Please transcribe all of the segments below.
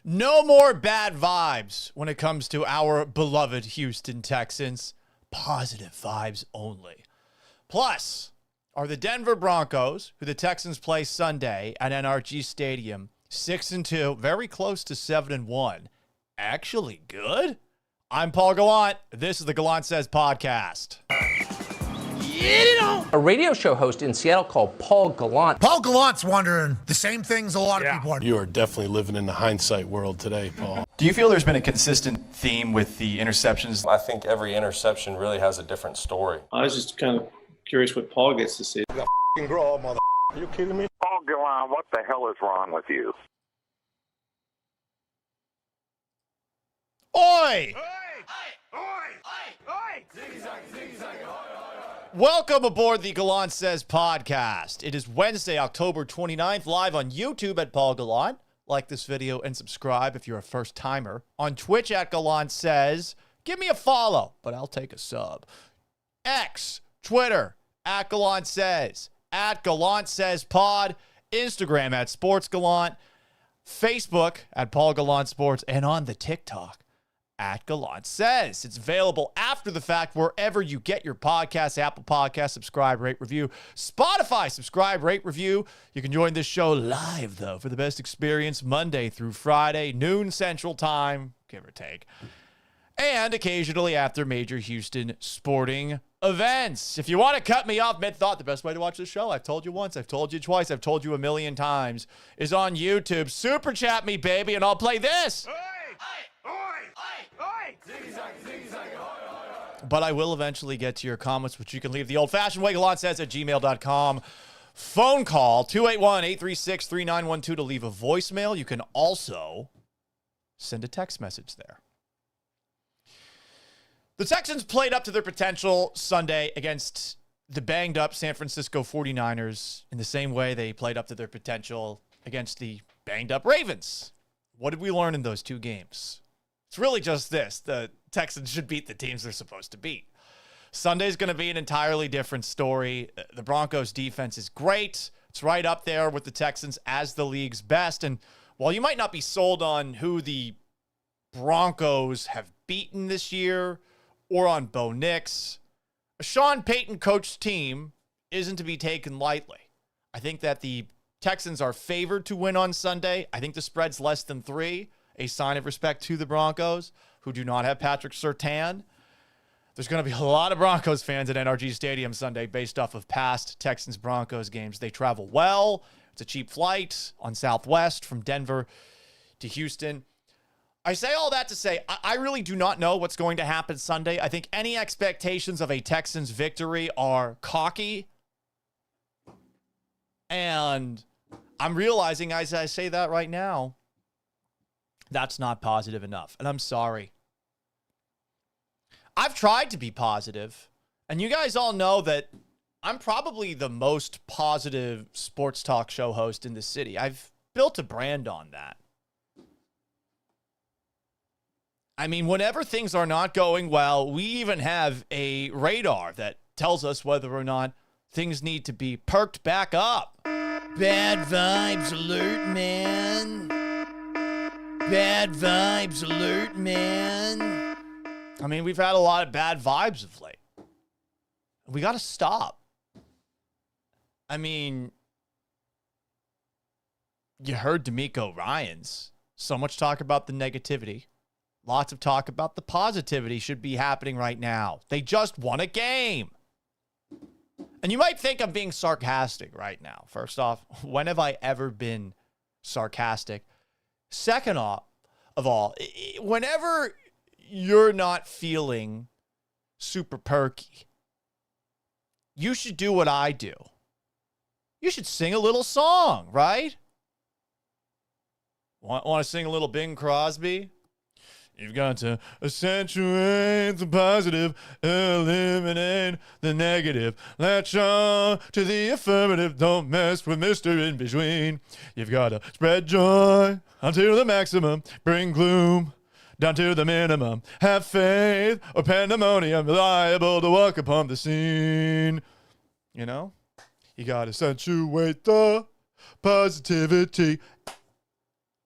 No more bad vibes when it comes to our beloved Houston Texans. Positive vibes only. Plus, are the Denver Broncos, who the Texans play Sunday at NRG Stadium, 6-2, very close to 7-1, actually good? I'm Paul Gallant. This is the Gallant Says podcast. A radio show host in Seattle called Paul Gallant. Paul Gallant's wondering the same things a lot of people are. You are definitely living in the hindsight world today, Paul. Do you feel there's been a consistent theme with the interceptions? I think every interception really has a different story. I was just kind of curious what Paul gets to see. Are you kidding me? Paul Gallant, what the hell is wrong with you? Oi! Welcome aboard the Gallant Says podcast. It is Wednesday, October 29th, live on YouTube at Paul Gallant. Like this video and subscribe if you're a first timer. On Twitch at Gallant Says. Give me a follow, but I'll take a sub. X, Twitter, at Gallant Says Pod, Instagram at Sports Gallant, Facebook at Paul Gallant Sports, and on the TikTok at Gallant Says. It's available after the fact wherever you get your podcasts, Apple Podcasts, subscribe, rate, review, Spotify, subscribe, rate, review. You can join this show live, though, for the best experience Monday through Friday, noon Central Time, give or take, and occasionally after major Houston sporting events. If you want to cut me off mid-thought, the best way to watch this show, I've told you once, I've told you twice, I've told you a million times, is on YouTube. Super chat me, baby, and I'll play this. But I will eventually get to your comments, which you can leave the old-fashioned way, gallantsays at gmail.com. Phone call, 281-836-3912 to leave a voicemail. You can also send a text message there. The Texans played up to their potential Sunday against the banged-up San Francisco 49ers in the same way they played up to their potential against the banged-up Ravens. What did we learn in those two games? It's really just this. The Texans should beat the teams they're supposed to beat. Sunday's going to be an entirely different story. The Broncos' defense is great. It's right up there with the Texans as the league's best. And while you might not be sold on who the Broncos have beaten this year or on Bo Nix, a Sean Payton coached team isn't to be taken lightly. I think that the Texans are favored to win on Sunday. I think the spread's less than 3. A sign of respect to the Broncos, who do not have Patrick Surtain. There's going to be a lot of Broncos fans at NRG Stadium Sunday based off of past Texans-Broncos games. They travel well. It's a cheap flight on Southwest from Denver to Houston. I say all that to say I really do not know what's going to happen Sunday. I think any expectations of a Texans victory are cocky. And I'm realizing as I say that right now, that's not positive enough. And I'm sorry. I've tried to be positive. And you guys all know that I'm probably the most positive sports talk show host in the city. I've built a brand on that. I mean, whenever things are not going well, we even have a radar that tells us whether or not things need to be perked back up. Bad vibes alert, man. Bad vibes alert, man. I mean, we've had a lot of bad vibes of late. We got to stop. I mean, you heard D'Amico Ryans. So much talk about the negativity. Lots of talk about the positivity should be happening right now. They just won a game. And you might think I'm being sarcastic right now. First off, when have I ever been sarcastic? Second of all, whenever you're not feeling super perky, you should do what I do. You should sing a little song, right? Want to sing a little Bing Crosby? You've got to accentuate the positive, eliminate the negative. Latch on to the affirmative, don't mess with Mr. In Between. You've got to spread joy until the maximum, bring gloom down to the minimum. Have faith or pandemonium, liable to walk upon the scene. You know? You got to accentuate the positivity.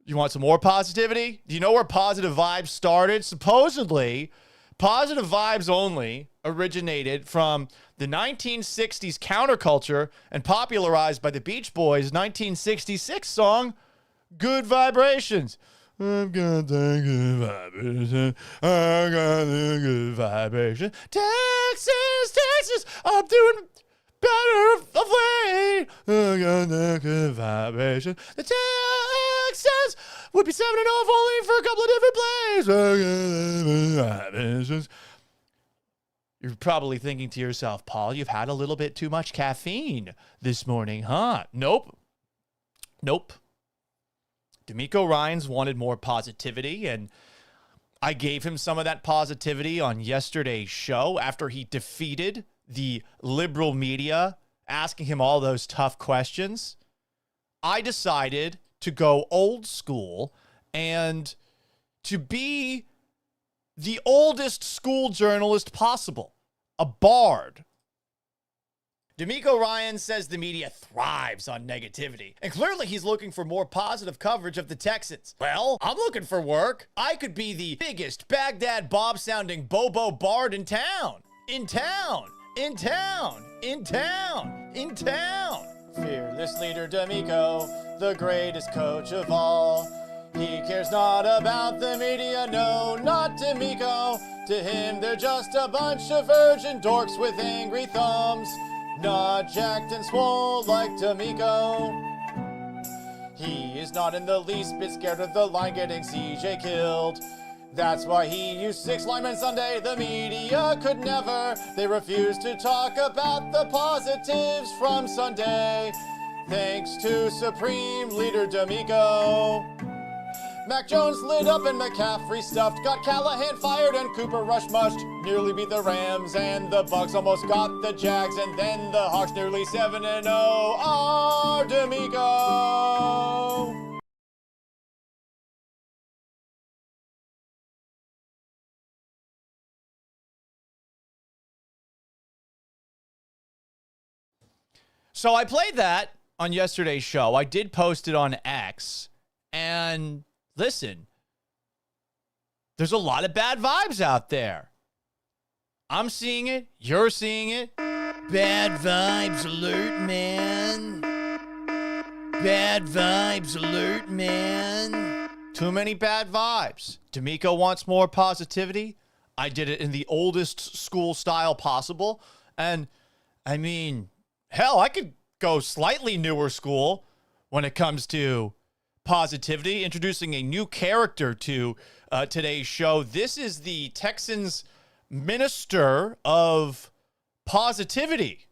You want some more positivity? Do you know where Positive Vibes started? Supposedly, Positive Vibes only originated from the 1960s counterculture and popularized by the Beach Boys' 1966 song, Good Vibrations. I've got the good vibration. I got the good vibration. Texas, I'm doing better of late. I got the good vibration. The Texans would be 7-0 if only for a couple of different plays. I got the good vibrations. You're probably thinking to yourself, Paul, you've had a little bit too much caffeine this morning, huh? Nope. D'Amico Ryans wanted more positivity, and I gave him some of that positivity on yesterday's show after he defeated the liberal media asking him all those tough questions. I decided to go old school and to be the oldest school journalist possible, a bard. D'Amico Ryans says the media thrives on negativity, and clearly he's looking for more positive coverage of the Texans. Well, I'm looking for work. I could be the biggest Baghdad Bob-sounding Bobo bard in town. Fearless leader D'Amico, the greatest coach of all. He cares not about the media, no, not D'Amico. To him, they're just a bunch of virgin dorks with angry thumbs. Not jacked and swole like D'Amico. He is not in the least bit scared of the line getting CJ killed. That's why he used 6 linemen Sunday. The media could never. They refuse to talk about the positives from Sunday. Thanks to Supreme Leader D'Amico. Mac Jones lit up and McCaffrey stuffed. Got Callahan fired and Cooper Rush mushed. Nearly beat the Rams and the Bucks. Almost got the Jags and then the Hawks nearly 7-0. Our D'Amico. So I played that on yesterday's show. I did post it on X. And listen, there's a lot of bad vibes out there. I'm seeing it. You're seeing it. Bad vibes alert, man. Bad vibes alert, man. Too many bad vibes. D'Amico wants more positivity. I did it in the oldest school style possible. And I mean, hell, I could go slightly newer school when it comes to positivity, introducing a new character to today's show. This is the Texans Minister of POSITIVITY.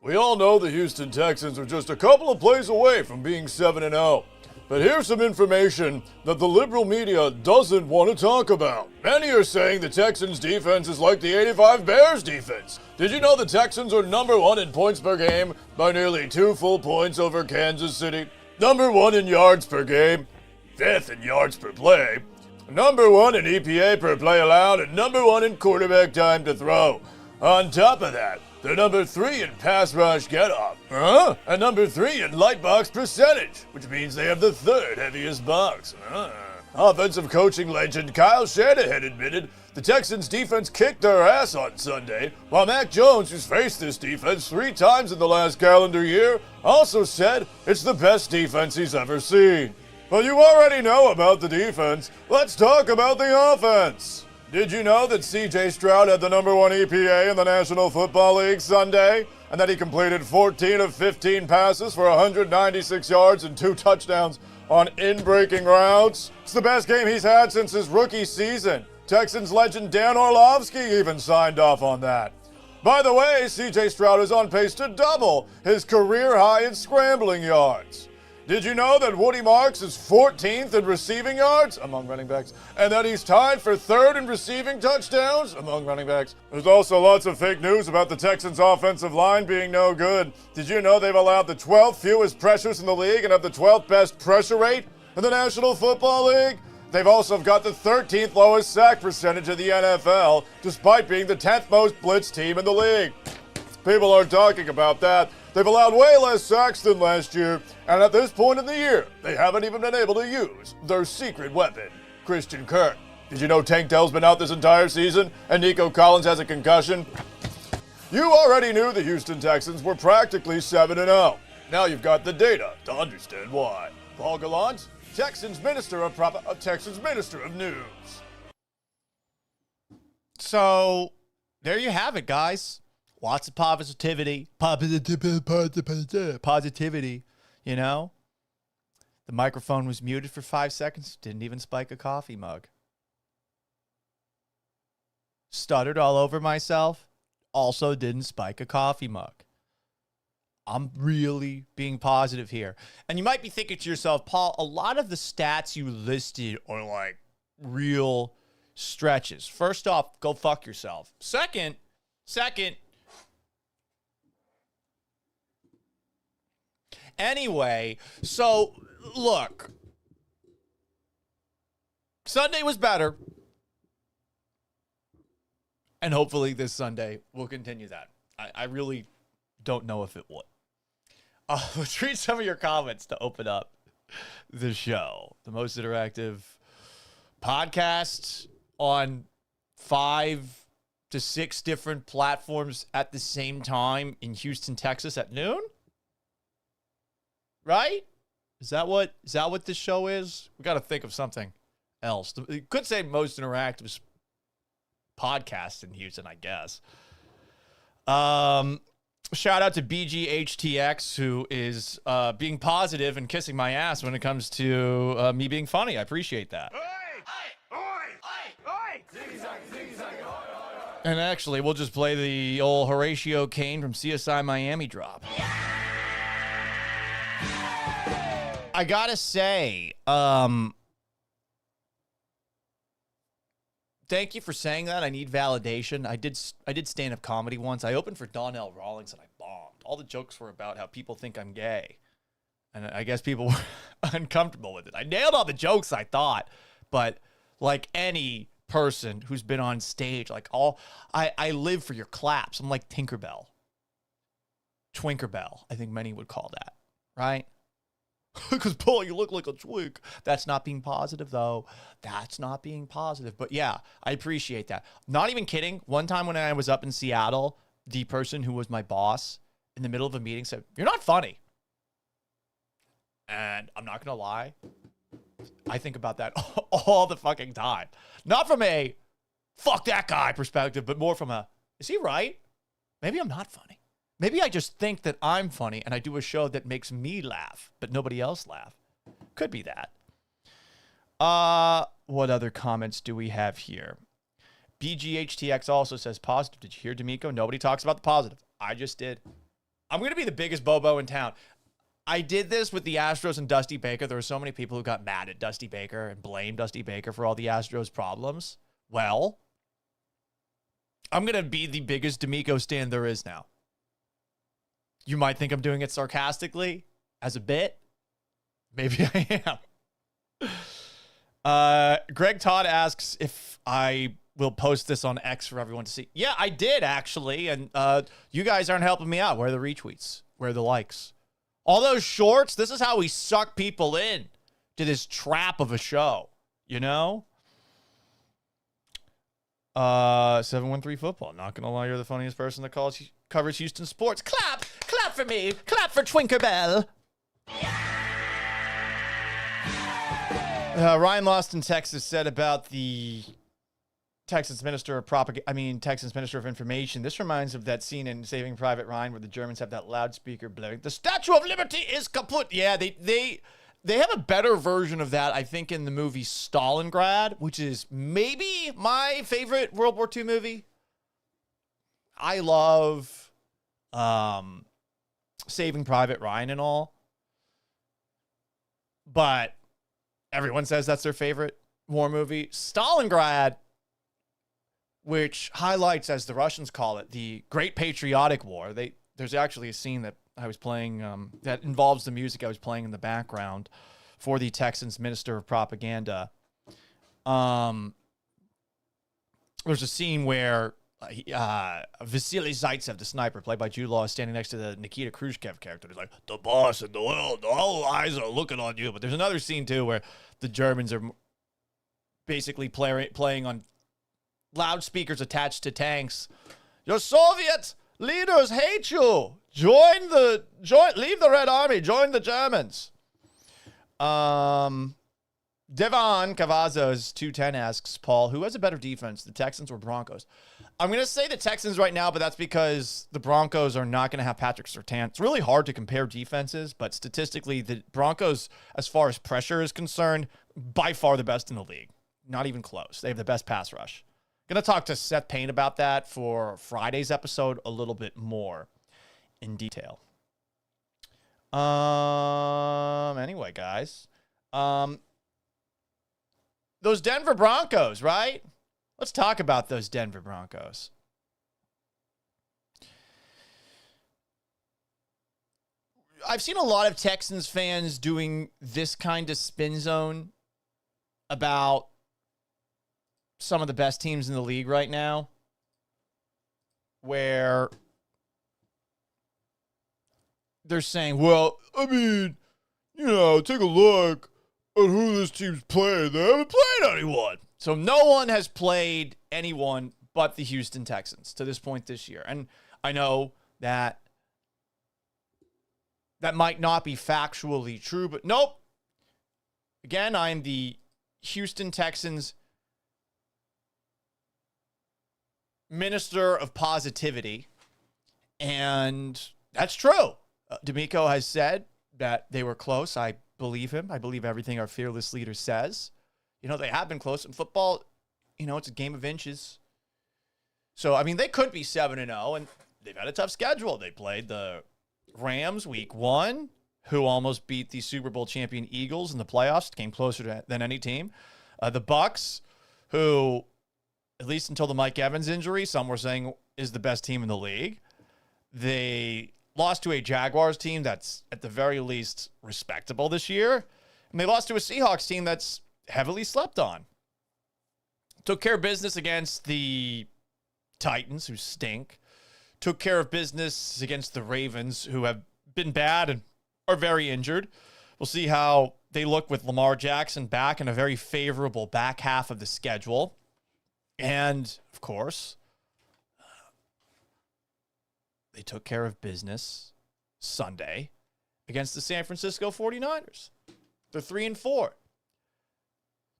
We all know the Houston Texans are just a couple of plays away from being 7-0. But here's some information that the liberal media doesn't want to talk about. Many are saying the Texans defense is like the '85 Bears defense. Did you know the Texans are number 1 in points per game by nearly 2 full points over Kansas City? Number 1 in yards per game, 5th in yards per play, number 1 in EPA per play allowed, and number 1 in quarterback time to throw. On top of that, they're number 3 in pass rush get-off, and number 3 in light box percentage, which means they have the 3rd heaviest box. Offensive coaching legend Kyle Shanahan admitted the Texans defense kicked their ass on Sunday, while Mac Jones, who's faced this defense 3 times in the last calendar year, also said it's the best defense he's ever seen. But you already know about the defense. Let's talk about the offense. Did you know that C.J. Stroud had the number 1 EPA in the National Football League Sunday? And that he completed 14 of 15 passes for 196 yards and 2 touchdowns on in-breaking routes? It's the best game he's had since his rookie season. Texans legend Dan Orlovsky even signed off on that. By the way, C.J. Stroud is on pace to double his career high in scrambling yards. Did you know that Woody Marks is 14th in receiving yards among running backs, and that he's tied for 3rd in receiving touchdowns among running backs? There's also lots of fake news about the Texans' offensive line being no good. Did you know they've allowed the 12th fewest pressures in the league and have the 12th best pressure rate in the National Football League? They've also got the 13th lowest sack percentage in the NFL, despite being the 10th most blitz team in the league. People aren't talking about that. They've allowed way less sacks than last year, and at this point in the year, they haven't even been able to use their secret weapon, Christian Kirk. Did you know Tank Dell's been out this entire season, and Nico Collins has a concussion? You already knew the Houston Texans were practically 7-0. Now you've got the data to understand why. Paul Gallant, Texans Minister of News. So there you have it, guys. Lots of positivity. Positivity, you know? The microphone was muted for 5 seconds. Didn't even spike a coffee mug. Stuttered all over myself. Also didn't spike a coffee mug. I'm really being positive here. And you might be thinking to yourself, Paul, a lot of the stats you listed are like real stretches. First off, go fuck yourself. Second, anyway, so look, Sunday was better. And hopefully this Sunday we'll continue that. I really don't know if it would. Let's read some of your comments to open up the show. The most interactive podcast on 5 to 6 different platforms at the same time in Houston, Texas at noon? Right? Is that what this show is? We got to think of something else. You could say most interactive podcast in Houston, I guess. Shout out to BGHTX, who is being positive and kissing my ass when it comes to me being funny. I appreciate that. And actually, we'll just play the old Horatio Kane from CSI Miami drop. I gotta say, thank you for saying that. I need validation. I did stand-up comedy once. I opened for Donnell Rawlings and I bombed. All the jokes were about how people think I'm gay. And I guess people were uncomfortable with it. I nailed all the jokes, I thought. But like any person who's been on stage, like I live for your claps. I'm like Tinkerbell. Twinkerbell, I think many would call that. Right? Because, Paul, you look like a twink. That's not being positive, though. That's not being positive. But, yeah, I appreciate that. Not even kidding. One time when I was up in Seattle, the person who was my boss in the middle of a meeting said, "You're not funny." And I'm not going to lie. I think about that all the fucking time. Not from a fuck that guy perspective, but more from a, is he right? Maybe I'm not funny. Maybe I just think that I'm funny and I do a show that makes me laugh, but nobody else laugh. Could be that. What other comments do we have here? BGHTX also says positive. Did you hear D'Amico? Nobody talks about the positive. I just did. I'm going to be the biggest bobo in town. I did this with the Astros and Dusty Baker. There were so many people who got mad at Dusty Baker and blamed Dusty Baker for all the Astros problems. Well, I'm going to be the biggest D'Amico stan there is now. You might think I'm doing it sarcastically as a bit. Maybe I am. Greg Todd asks if I will post this on X for everyone to see. Yeah, I did, actually. And you guys aren't helping me out. Where are the retweets? Where are the likes? All those shorts, this is how we suck people in to this trap of a show. You know? 713 football. Not going to lie, you're the funniest person that covers Houston sports. Clap! Clap for me! Clap for Twinkerbell! Ryan Lost in Texas said about the Texans Minister of Texans Minister of Information. This reminds of that scene in Saving Private Ryan where the Germans have that loudspeaker blaring, "The Statue of Liberty is kaput." Yeah, they have a better version of that, I think, in the movie Stalingrad, which is maybe my favorite World War II movie. I love Saving Private Ryan and all, but everyone says that's their favorite war movie. Stalingrad, which highlights, as the Russians call it, the Great Patriotic War. There's actually a scene that I was playing that involves the music I was playing in the background for the Texans Minister of Propaganda. There's a scene where Vasily Zaitsev, the sniper, played by Jude Law, is standing next to the Nikita Khrushchev character. He's like, the boss in the world, all eyes are looking on you. But there's another scene, too, where the Germans are basically playing on loudspeakers attached to tanks. Your Soviet leaders hate you. Leave the Red Army. Join the Germans. Devon Cavazos 210 asks, Paul, who has a better defense, the Texans or Broncos? I'm going to say the Texans right now, but that's because the Broncos are not going to have Patrick Surtain. It's really hard to compare defenses, but statistically, the Broncos, as far as pressure is concerned, by far the best in the league. Not even close. They have the best pass rush. Going to talk to Seth Payne about that for Friday's episode a little bit more in detail. Anyway, guys. Those Denver Broncos, right? Let's talk about those Denver Broncos. I've seen a lot of Texans fans doing this kind of spin zone about some of the best teams in the league right now, where they're saying, well, I mean, take a look at who this team's playing. They haven't played anyone. So no one has played anyone but the Houston Texans to this point this year. And I know that might not be factually true, but nope. Again, I'm the Houston Texans Minister of POSITIVITY, and that's true. D'Amico has said that they were close. I believe him. I believe everything our fearless leader says. They have been close in football. It's a game of inches. So, I mean, they could be 7-0, and they've had a tough schedule. They played the Rams week 1, who almost beat the Super Bowl champion Eagles in the playoffs, came closer than any team. The Bucs, who, at least until the Mike Evans injury, some were saying is the best team in the league. They lost to a Jaguars team that's, at the very least, respectable this year. And they lost to a Seahawks team that's heavily slept on. Took care of business against the Titans, who stink. Took care of business against the Ravens, who have been bad and are very injured. We'll see how they look with Lamar Jackson back in a very favorable back half of the schedule. And, of course, they took care of business Sunday against the San Francisco 49ers. They're 3-4.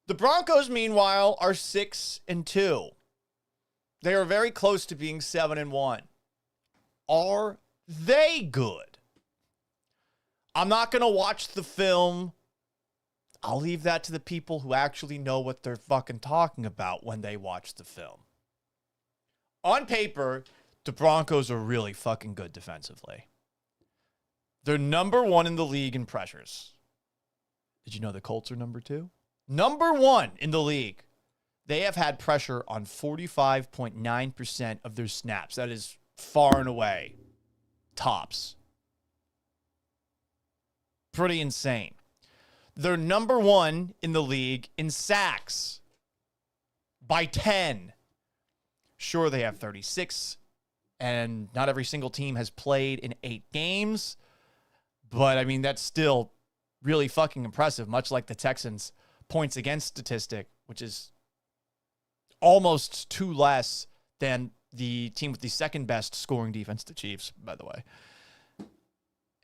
The Broncos, meanwhile, are 6-2. They are very close to being 7-1. Are they good? I'm not going to watch the film. I'll leave that to the people who actually know what they're fucking talking about when they watch the film. On paper, the Broncos are really fucking good defensively. They're number 1 in the league in pressures. Did you know the Colts are number 2? Number 1 in the league. They have had pressure on 45.9% of their snaps. That is far and away tops. Pretty insane. They're number 1 in the league in sacks by 10. Sure, they have 36, and not every single team has played in 8 games. But, I mean, that's still really fucking impressive, much like the Texans' points against statistic, which is almost 2 less than the team with the second best scoring defense, the Chiefs, by the way.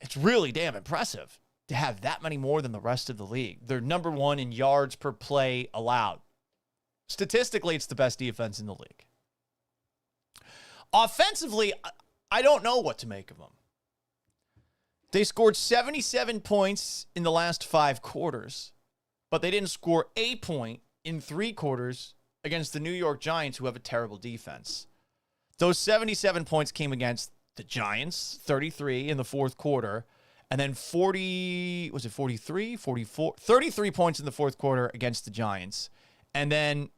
It's really damn impressive to have that many more than the rest of the league. They're number 1 in yards per play allowed. Statistically, it's the best defense in the league. Offensively, I don't know what to make of them. They scored 77 points in the last 5 quarters, but they didn't score a point in 3 quarters against the New York Giants, who have a terrible defense. Those 77 points came against the Giants, 33 in the 4th quarter, and then 33 points in the 4th quarter against the Giants, and then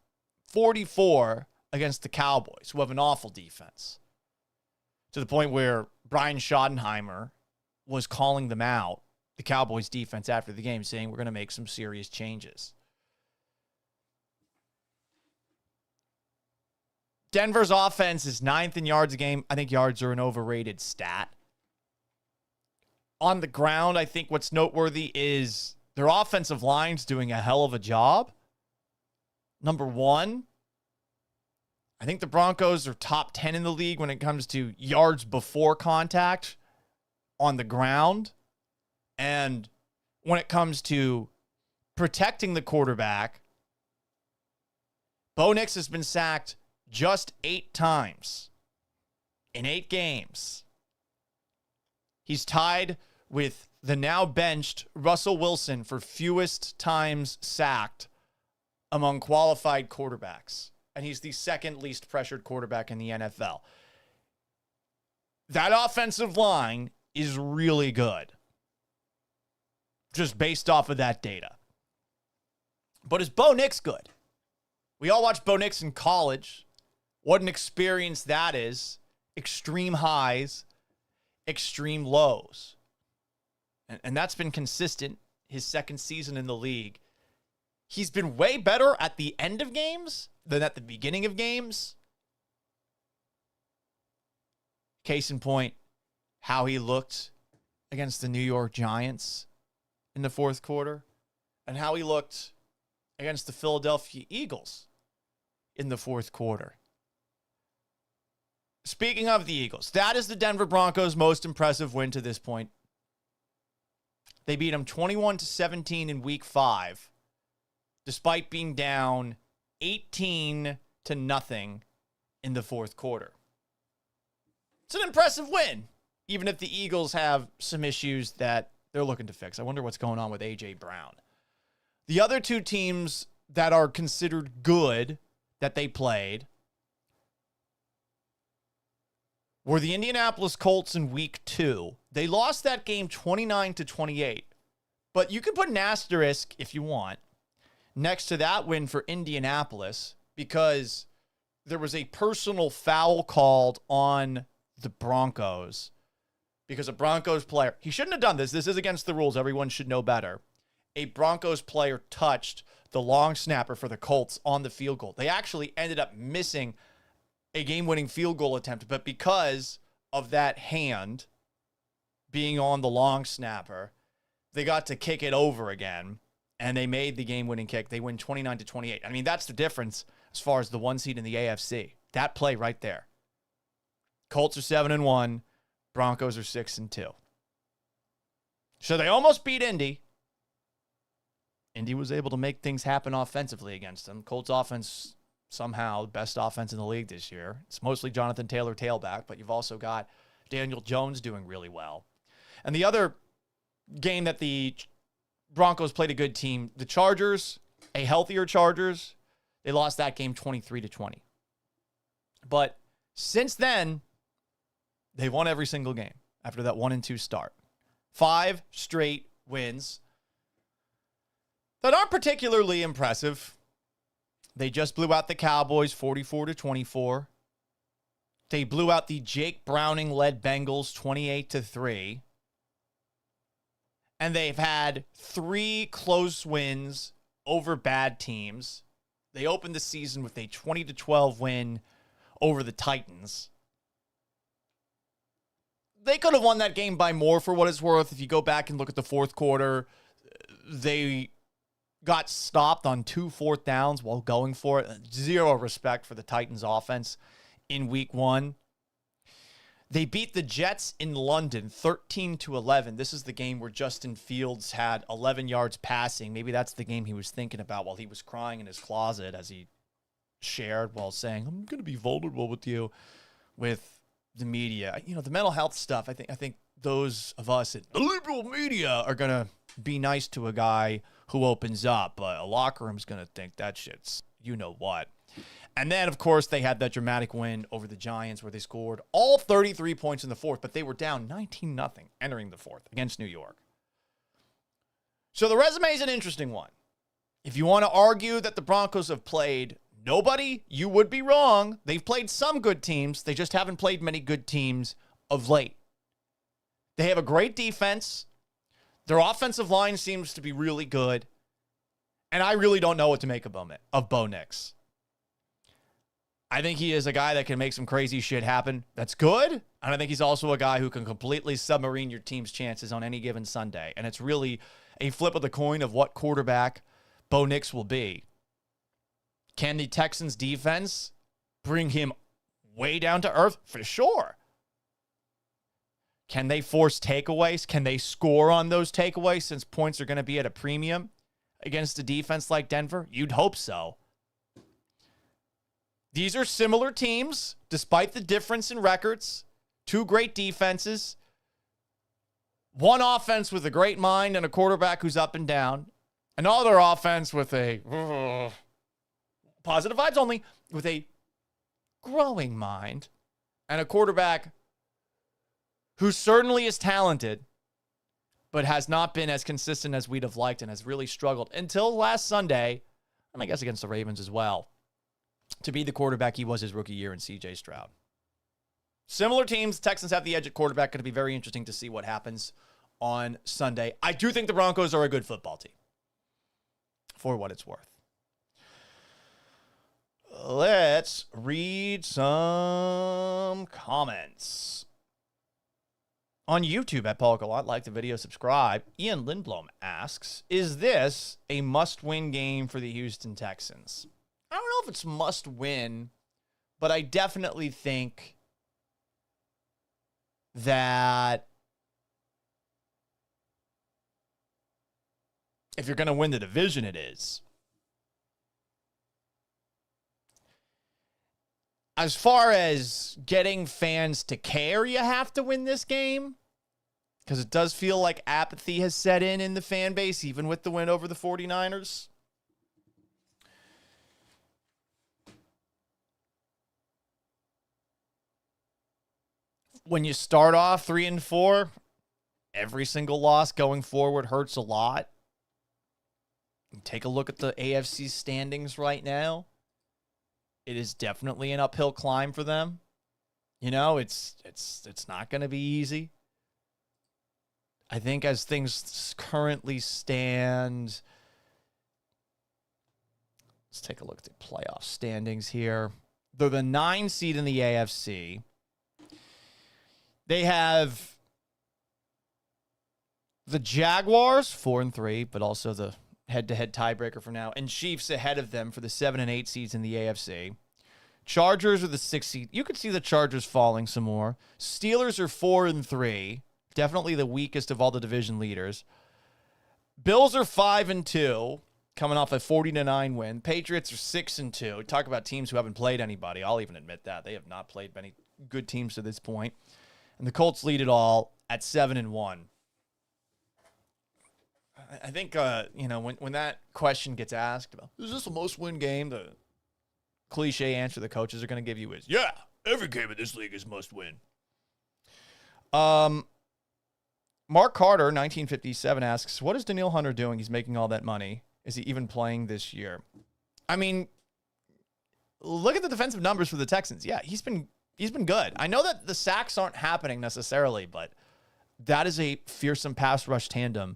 44 against the Cowboys, who have an awful defense, to the point where Brian Schottenheimer was calling them out, the Cowboys defense, after the game, saying we're going to make some serious changes. Denver's offense is 9th in yards a game. I think yards are an overrated stat. On the ground, I think what's noteworthy is their offensive line's doing a hell of a job. Number one, I think the Broncos are top 10 in the league when it comes to yards before contact on the ground. And when it comes to protecting the quarterback, Bo Nix has been sacked just 8 times in 8 games. He's tied with the now benched Russell Wilson for fewest times sacked among qualified quarterbacks. And he's the second least pressured quarterback in the NFL. That offensive line is really good, just based off of that data. But is Bo Nix good? We all watched Bo Nix in college. What an experience that is. Extreme highs, extreme lows. And that's been consistent his second season in the league. He's been way better at the end of games than at the beginning of games. Case in point, how he looked against the New York Giants in the fourth quarter and how he looked against the Philadelphia Eagles in the fourth quarter. Speaking of the Eagles, that is the Denver Broncos' most impressive win to this point. They beat them 21-17 in week 5, despite being down 18-0 in the fourth quarter. It's an impressive win, even if the Eagles have some issues that they're looking to fix. I wonder what's going on with A.J. Brown. The other 2 teams that are considered good that they played were the Indianapolis Colts in week 2. They lost that game 29-28. But you can put an asterisk, if you want, next to that win for Indianapolis because there was a personal foul called on the Broncos because a Broncos player, he shouldn't have done this. This is against the rules. Everyone should know better. A Broncos player touched the long snapper for the Colts on the field goal. They actually ended up missing a game-winning field goal attempt, but because of that hand being on the long snapper, they got to kick it over again, and they made the game-winning kick. They win 29-28. I mean, that's the difference as far as the 1 seed in the AFC. That play right there. Colts are 7-1. Broncos are 6-2. So they almost beat Indy. Indy was able to make things happen offensively against them. Colts offense, somehow, the best offense in the league this year. It's mostly Jonathan Taylor tailback, but you've also got Daniel Jones doing really well. And the other game that the Broncos played a good team, the Chargers, a healthier Chargers, they lost that game 23-20. But since then, they won every single game after that 1-2 start. 5 straight wins that aren't particularly impressive. They just blew out the Cowboys 44-24. They blew out the Jake Browning-led Bengals 28-3. And they've had 3 close wins over bad teams. They opened the season with a 20-12 win over the Titans. They could have won that game by more for what it's worth. If you go back and look at the fourth quarter, they got stopped on 2 4th downs while going for it. Zero respect for the Titans offense in week 1. They beat the Jets in London 13-11. This is the game where Justin Fields had 11 yards passing. Maybe that's the game he was thinking about while he was crying in his closet, as he shared while saying, "I'm going to be vulnerable with you," with the media. You know, the mental health stuff, I think those of us at the liberal media are going to be nice to a guy who opens up, but a locker room's going to think that shit's you know what. And then, of course, they had that dramatic win over the Giants where they scored all 33 points in the fourth, but they were down 19-0 entering the fourth against New York. So the resume is an interesting one. If you want to argue that the Broncos have played nobody, you would be wrong. They've played some good teams. They just haven't played many good teams of late. They have a great defense. Their offensive line seems to be really good. And I really don't know what to make of Bo Nix. I think he is a guy that can make some crazy shit happen. That's good. And I think he's also a guy who can completely submarine your team's chances on any given Sunday. And it's really a flip of the coin of what quarterback Bo Nix will be. Can the Texans defense bring him way down to earth? For sure. Can they force takeaways? Can they score on those takeaways since points are going to be at a premium against a defense like Denver? You'd hope so. These are similar teams, despite the difference in records. Two great defenses. One offense with a great mind and a quarterback who's up and down. Another offense with a positive vibes only, with a growing mind and a quarterback who certainly is talented, but has not been as consistent as we'd have liked and has really struggled until last Sunday, and I guess against the Ravens as well, to be the quarterback he was his rookie year in C.J. Stroud. Similar teams. Texans have the edge at quarterback. Going to be very interesting to see what happens on Sunday. I do think the Broncos are a good football team, for what it's worth. Let's read some comments. On YouTube at Paul Gallant, like the video, subscribe. Ian Lindblom asks, is this a must-win game for the Houston Texans? I don't know if it's must-win, but I definitely think that if you're going to win the division, it is. As far as getting fans to care, you have to win this game, because it does feel like apathy has set in the fan base, even with the win over the 49ers. When you start off 3-4, every single loss going forward hurts a lot. Take a look at the AFC standings right now. It is definitely an uphill climb for them. You know, it's not going to be easy. I think as things currently stand, let's take a look at the playoff standings here. They're the 9 seed in the AFC. They have the Jaguars, 4-3, but also the head-to-head tiebreaker for now, and Chiefs ahead of them for the 7 and 8 seeds in the AFC. Chargers are the 6 seed. You could see the Chargers falling some more. Steelers are 4-3, definitely the weakest of all the division leaders. Bills are 5-2, coming off a 40-9 win. Patriots are 6-2. Talk about teams who haven't played anybody. I'll even admit that. They have not played many good teams to this point. And the Colts lead it all at 7-1. I think, when that question gets asked about, is this a must-win game? The cliche answer the coaches are going to give you is, yeah, every game in this league is must-win. Mark Carter, 1957, asks, what is Danielle Hunter doing? He's making all that money. Is he even playing this year? I mean, look at the defensive numbers for the Texans. Yeah, he's been good. I know that the sacks aren't happening necessarily, but that is a fearsome pass rush tandem.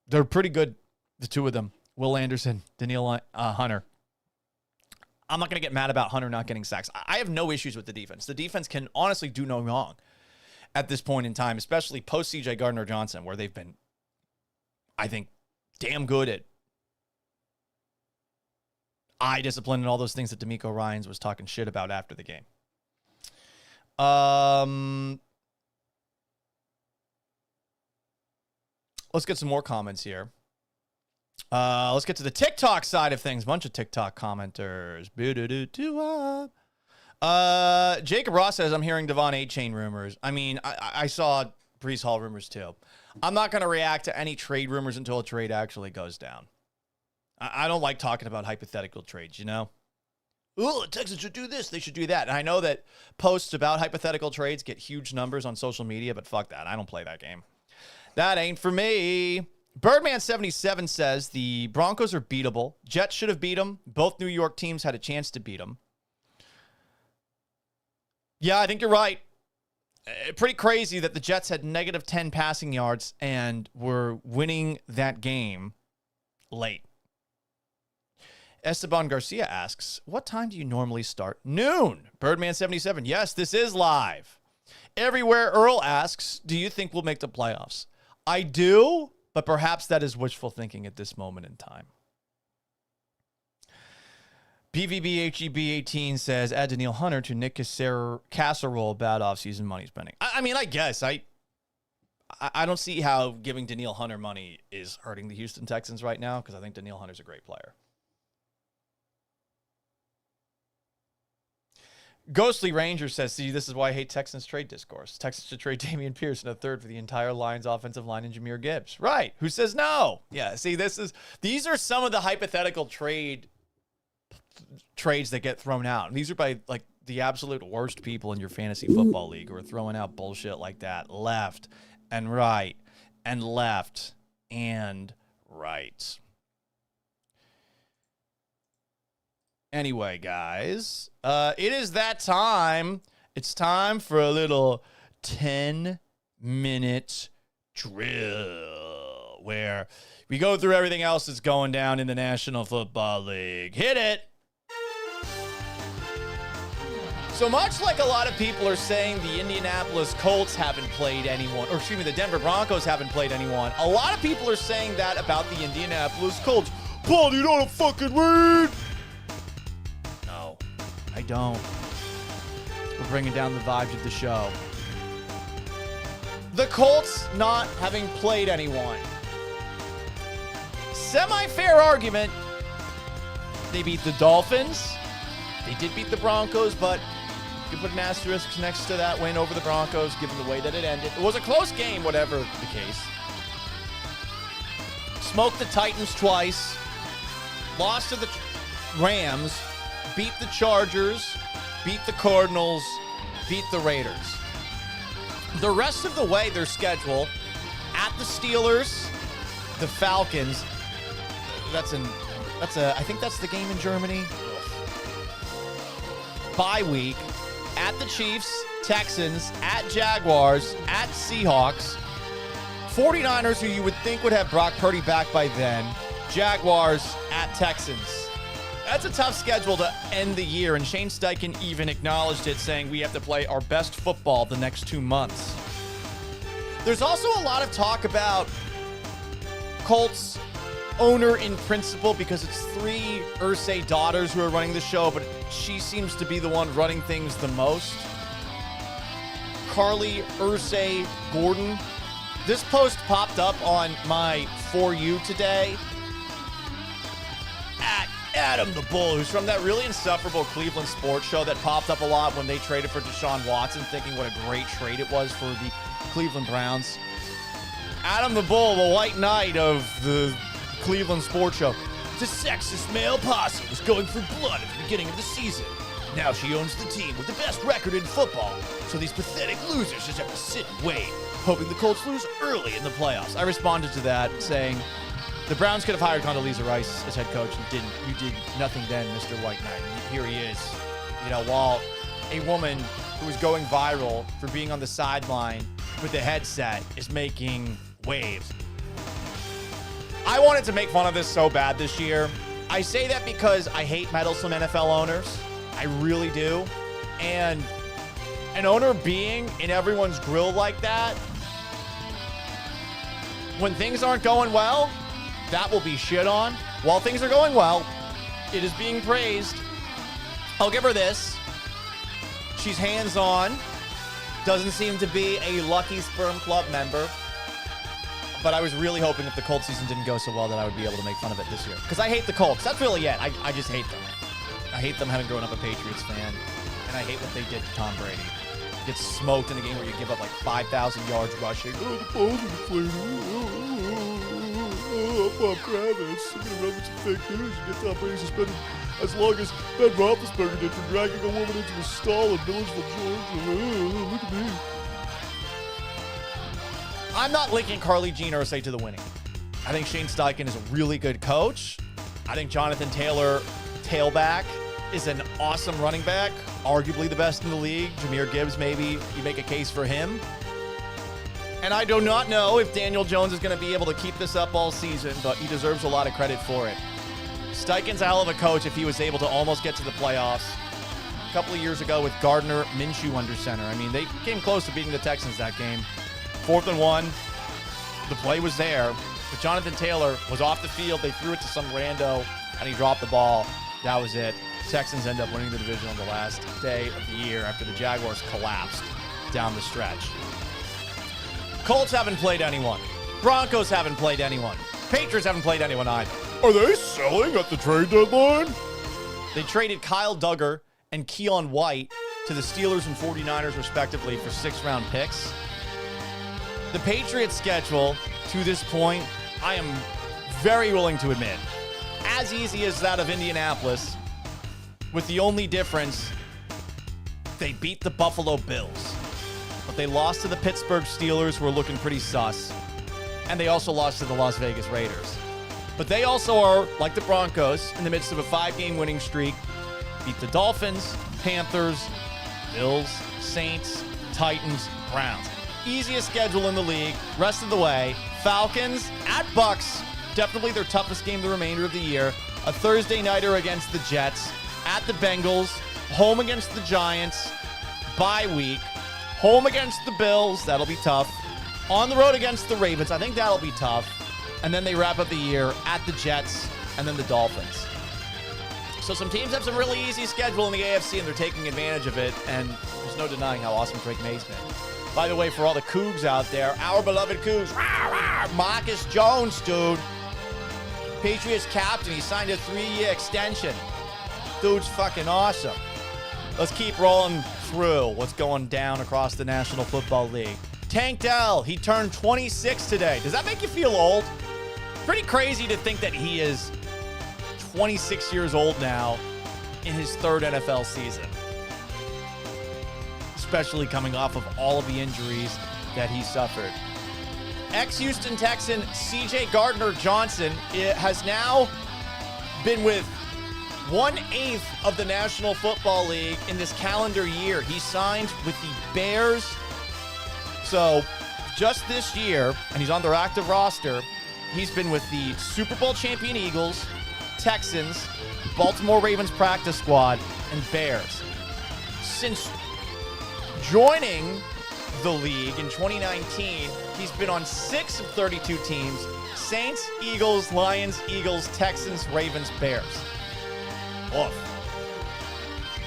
They're pretty good, the two of them. Will Anderson, Danielle Hunter. I'm not going to get mad about Hunter not getting sacks. I have no issues with the defense. The defense can honestly do no wrong at this point in time, especially post C.J. Gardner-Johnson, where they've been, I think, damn good at eye discipline and all those things that D'Amico Ryans was talking shit about after the game. Let's get some more comments here. Let's get to the TikTok side of things. Bunch of TikTok commenters. Jacob Ross says, I'm hearing Devon A-Chain rumors. I mean, I saw Breece Hall rumors too. I'm not going to react to any trade rumors until a trade actually goes down. I don't like talking about hypothetical trades, you know? Oh, the Texans should do this. They should do that. And I know that posts about hypothetical trades get huge numbers on social media, but fuck that. I don't play that game. That ain't for me. Birdman77 says the Broncos are beatable. Jets should have beat them. Both New York teams had a chance to beat them. Yeah, I think you're right. Pretty crazy that the Jets had negative 10 passing yards and were winning that game late. Esteban Garcia asks, what time do you normally start? Noon. Birdman77, yes, this is live. Everywhere Earl asks, do you think we'll make the playoffs? I do, but perhaps that is wishful thinking at this moment in time. PVBHEB18 says, add Daniil Hunter to Nick Casserole bad offseason money spending. I mean, I guess. I don't see how giving Daniil Hunter money is hurting the Houston Texans right now, because I think Daniil Hunter's a great player. Ghostly Ranger says, see, this is why I hate Texans trade discourse. Texans should trade Dameon Pierce in a third for the entire Lions offensive line and Jahmyr Gibbs. Right. Who says no? Yeah, see, these are some of the hypothetical trades that get thrown out. And these are by, like, the absolute worst people in your fantasy football league who are throwing out bullshit like that left and right and left and right. Anyway, guys, it is that time. It's time for a little 10-minute drill where we go through everything else that's going down in the National Football League. Hit it. So much like a lot of people are saying the Indianapolis Colts haven't played anyone, or excuse me, the Denver Broncos haven't played anyone, a lot of people are saying that about the Indianapolis Colts. Paul, do you know what to fucking read? No, I don't. We're bringing down the vibes of the show. The Colts not having played anyone. Semi-fair argument. They beat the Dolphins. They did beat the Broncos, but you can put an asterisk next to that win over the Broncos, given the way that it ended. It was a close game, whatever the case. Smoked the Titans twice. Lost to the Rams. Beat the Chargers. Beat the Cardinals. Beat the Raiders. The rest of the way, their schedule, at the Steelers, the Falcons. I think that's the game in Germany. Bye week. At the Chiefs, Texans, at Jaguars, at Seahawks, 49ers, who you would think would have Brock Purdy back by then, Jaguars, at Texans. That's a tough schedule to end the year, and Shane Steichen even acknowledged it, saying we have to play our best football the next 2 months. There's also a lot of talk about Colts owner in principle, because it's 3 Irsay daughters who are running the show, but she seems to be the one running things the most. Carly Irsay Gordon. This post popped up on my For You today. At Adam the Bull, who's from that really insufferable Cleveland sports show that popped up a lot when they traded for Deshaun Watson, thinking what a great trade it was for the Cleveland Browns. Adam the Bull, the white knight of the Cleveland sports show. The sexist male posse was going for blood at the beginning of the season. Now she owns the team with the best record in football, so these pathetic losers just have to sit and wait, hoping the Colts lose early in the playoffs. I responded to that saying, the Browns could have hired Condoleezza Rice as head coach and didn't. You did nothing then, Mr. White Knight. And here he is. You know, while a woman who is going viral for being on the sideline with a headset is making waves. I wanted to make fun of this so bad this year. I say that because I hate meddlesome NFL owners. I really do. And an owner being in everyone's grill like that, when things aren't going well, that will be shit on. While things are going well, it is being praised. I'll give her this. She's hands-on. Doesn't seem to be a Lucky Sperm Club member. But I was really hoping if the Colts season didn't go so well that I would be able to make fun of it this year. Because I hate the Colts. That's really it. I just hate them. I hate them having grown up a Patriots fan. And I hate what they did to Tom Brady. Gets smoked in a game where you give up like 5,000 yards rushing. Oh, the balls are deflated. Bob Kravitz. I'm going to run with some fake news and get Tom Brady suspended as long as Ben Roethlisberger did for dragging a woman into a stall in Milledgeville, Georgia. Look at me. I'm not linking Carly Jean Irsay to the winning. I think Shane Steichen is a really good coach. I think Jonathan Taylor, tailback, is an awesome running back. Arguably the best in the league. Jahmyr Gibbs, maybe you make a case for him. And I do not know if Daniel Jones is going to be able to keep this up all season, but he deserves a lot of credit for it. Steichen's a hell of a coach if he was able to almost get to the playoffs a couple of years ago with Gardner Minshew under center. I mean, they came close to beating the Texans that game. 4th and 1. The play was there, but Jonathan Taylor was off the field. They threw it to some rando, and he dropped the ball. That was it. Texans end up winning the division on the last day of the year after the Jaguars collapsed down the stretch. Colts haven't played anyone. Broncos haven't played anyone. Patriots haven't played anyone either. Are they selling at the trade deadline? They traded Kyle Duggar and Keon White to the Steelers and 49ers, respectively, for 6th-round picks. The Patriots' schedule, to this point, I am very willing to admit, as easy as that of Indianapolis, with the only difference, they beat the Buffalo Bills. But they lost to the Pittsburgh Steelers, who are looking pretty sus. And they also lost to the Las Vegas Raiders. But they also are, like the Broncos, in the midst of a 5-game winning streak. Beat the Dolphins, Panthers, Bills, Saints, Titans, Browns. Easiest schedule in the league. Rest of the way, Falcons at Bucks. Definitely their toughest game the remainder of the year. A Thursday nighter against the Jets. At the Bengals. Home against the Giants. Bye week. Home against the Bills. That'll be tough. On the road against the Ravens. I think that'll be tough. And then they wrap up the year at the Jets and then the Dolphins. So some teams have some really easy schedule in the AFC, and they're taking advantage of it. And there's no denying how awesome Drake May's been. By the way, for all the Cougs out there, our beloved Cougs, Marcus Jones, dude. Patriots captain. He signed a 3-year extension. Dude's fucking awesome. Let's keep rolling through what's going down across the National Football League. Tank Dell, he turned 26 today. Does that make you feel old? Pretty crazy to think that he is 26 years old now in his 3rd NFL season. Especially coming off of all of the injuries that he suffered. Ex-Houston Texan C.J. Gardner-Johnson has now been with 1/8 of the National Football League in this calendar year. He signed with the Bears. So just this year, and he's on their active roster, he's been with the Super Bowl champion Eagles, Texans, Baltimore Ravens practice squad, and Bears. Since joining the league in 2019, he's been on 6 of 32 teams: Saints, Eagles, Lions, Eagles, Texans, Ravens, Bears. Oof.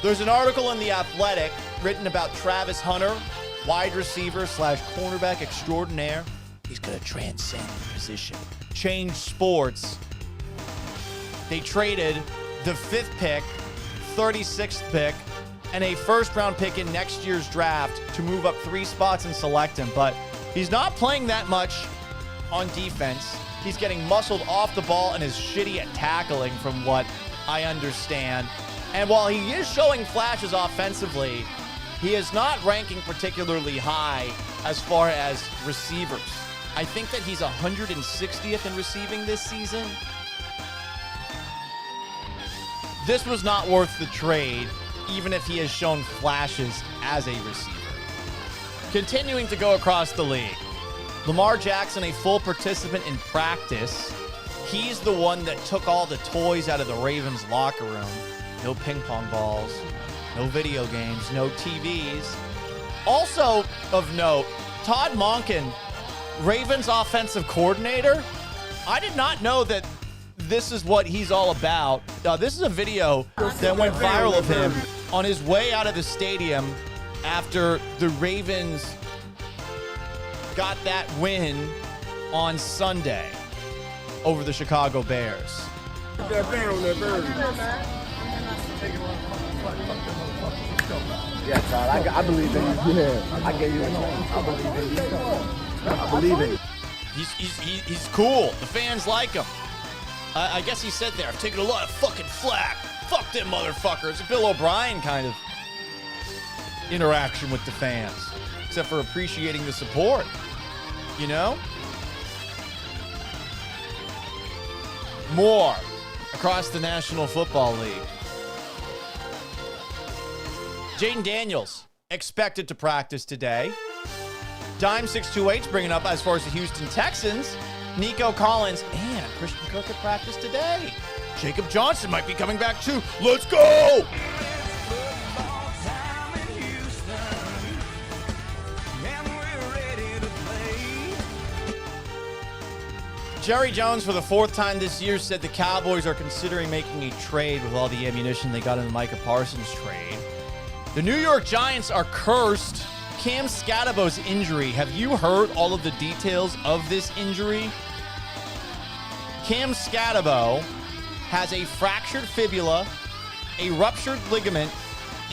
There's an article in The Athletic written about Travis Hunter, wide receiver / cornerback extraordinaire. He's going to transcend the position, change sports. They traded the 5th pick, 36th pick, and a 1st-round pick in next year's draft to move up 3 spots and select him. But he's not playing that much on defense. He's getting muscled off the ball and is shitty at tackling, from what I understand. And while he is showing flashes offensively, he is not ranking particularly high as far as receivers. I think that he's 160th in receiving this season. This was not worth the trade, even if he has shown flashes as a receiver. Continuing to go across the league, Lamar Jackson, a full participant in practice. He's the one that took all the toys out of the Ravens locker room. No ping pong balls, no video games, no TVs. Also of note, Todd Monken, Ravens offensive coordinator. I did not know that this is what he's all about. This is a video that went viral of him on his way out of the stadium after the Ravens got that win on Sunday over the Chicago Bears. Yeah, Todd, I believe in you. Yeah, I gave you a chance. I believe in you. I believe in you. He's cool. The fans like him. I guess he said there, I've taken a lot of fucking flack. Fuck them motherfuckers. A Bill O'Brien kind of interaction with the fans, except for appreciating the support, you know? More across the National Football League. Jaden Daniels expected to practice today. Dime 628's bringing up as far as the Houston Texans. Nico Collins and Christian Kirk at practice today. Jacob Johnson might be coming back too. Let's go! Jerry Jones, for the fourth time this year, said the Cowboys are considering making a trade with all the ammunition they got in the Micah Parsons trade. The New York Giants are cursed. Cam Scadabo's injury. Have you heard all of the details of this injury? Cam Scadabo has a fractured fibula, a ruptured ligament,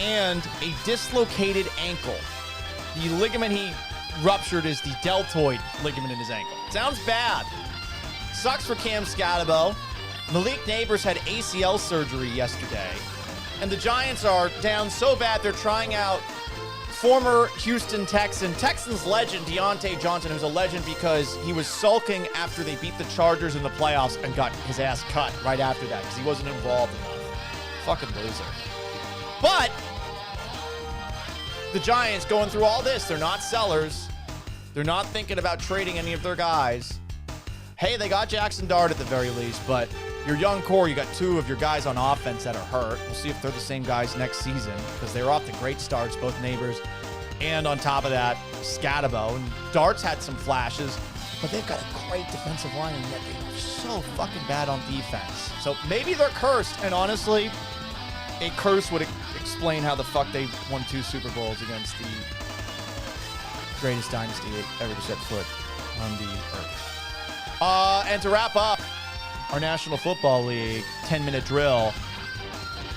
and a dislocated ankle. The ligament he ruptured is the deltoid ligament in his ankle. Sounds bad. Sucks for Cam Scadabo. Malik Neighbors had ACL surgery yesterday. And the Giants are down so bad they're trying out former Houston Texans legend Deontay Johnson, who's a legend because he was sulking after they beat the Chargers in the playoffs and got his ass cut right after that because he wasn't involved enough. Fucking loser. But the Giants going through all this, they're not sellers. They're not thinking about trading any of their guys. Hey, they got Jackson Dart at the very least, but your young core, you got two of your guys on offense that are hurt. We'll see if they're the same guys next season because they were off to great starts, both Neighbors and on top of that, Scadabo. And Dart's had some flashes, but they've got a great defensive line, and yet they're so fucking bad on defense. So maybe they're cursed, and honestly, a curse would explain how the fuck they won 2 Super Bowls against the greatest dynasty ever to set foot on the earth. And to wrap up our National Football League 10-minute drill,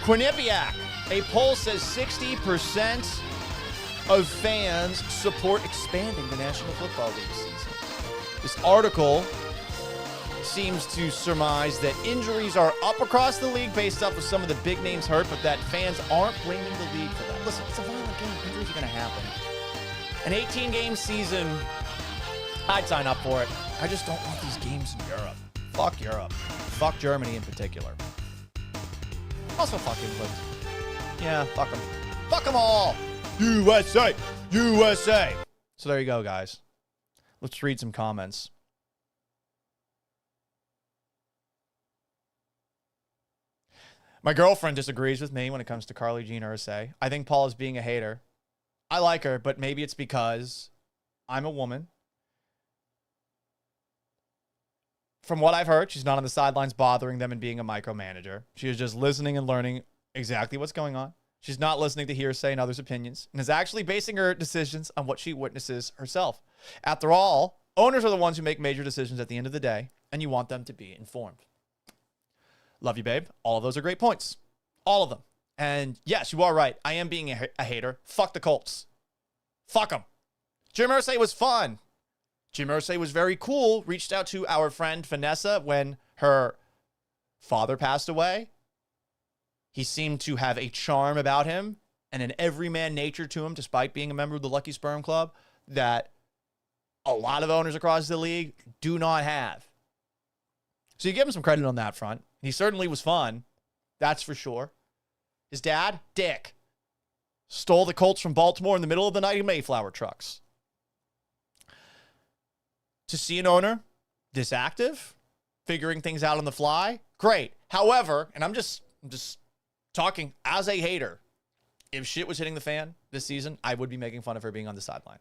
Quinnipiac, a poll says 60% of fans support expanding the National Football League season. This article seems to surmise that injuries are up across the league based off of some of the big names hurt, but that fans aren't blaming the league for that. Listen, it's a violent game. Injuries are going to happen. An 18-game season, I'd sign up for it. I just don't want these games in Europe. Fuck Europe. Fuck Germany in particular. Also fuck England. Yeah, fuck them. Fuck them all. USA. USA. So there you go, guys. Let's read some comments. My girlfriend disagrees with me when it comes to Carly Jean Ursay. I think Paul is being a hater. I like her, but maybe it's because I'm a woman. From what I've heard, she's not on the sidelines bothering them and being a micromanager. She is just listening and learning exactly what's going on. She's not listening to hearsay and others' opinions and is actually basing her decisions on what she witnesses herself. After all, owners are the ones who make major decisions at the end of the day, and you want them to be informed. Love you, babe. All of those are great points. All of them. And yes, you are right. I am being a hater. Fuck the Colts. Fuck them. Jim Irsay was fun. Jim Irsay was very cool. Reached out to our friend Vanessa when her father passed away. He seemed to have a charm about him and an everyman nature to him, despite being a member of the Lucky Sperm Club, that a lot of owners across the league do not have. So you give him some credit on that front. He certainly was fun. That's for sure. His dad, Dick, stole the Colts from Baltimore in the middle of the night in Mayflower trucks. To see an owner this active, figuring things out on the fly, great. However, and I'm just talking as a hater, if shit was hitting the fan this season, I would be making fun of her being on the sideline.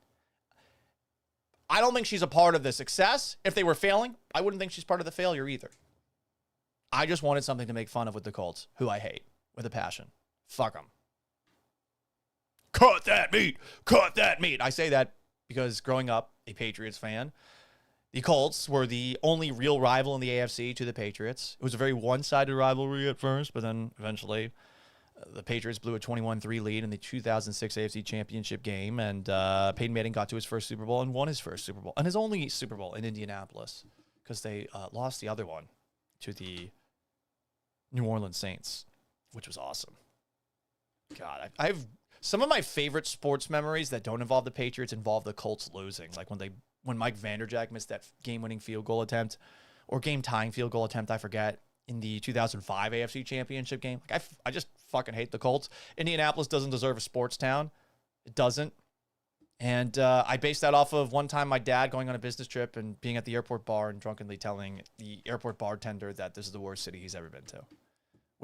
I don't think she's a part of the success. If they were failing, I wouldn't think she's part of the failure either. I just wanted something to make fun of with the Colts, who I hate with a passion. Fuck them. Cut that meat. Cut that meat. I say that because growing up a Patriots fan, the Colts were the only real rival in the AFC to the Patriots. It was a very one-sided rivalry at first, but then eventually the Patriots blew a 21-3 lead in the 2006 AFC Championship game, and Peyton Manning got to his first Super Bowl and won his first Super Bowl, and his only Super Bowl in Indianapolis, because they lost the other one to the New Orleans Saints, which was awesome. God, I have some of my favorite sports memories that don't involve the Patriots involve the Colts losing, like when Mike Vanderjagt missed that game-winning field goal attempt or game-tying field goal attempt, I forget, in the 2005 AFC Championship game. Like I just fucking hate the Colts. Indianapolis doesn't deserve a sports town. It doesn't. And I based that off of one time my dad going on a business trip and being at the airport bar and drunkenly telling the airport bartender that this is the worst city he's ever been to.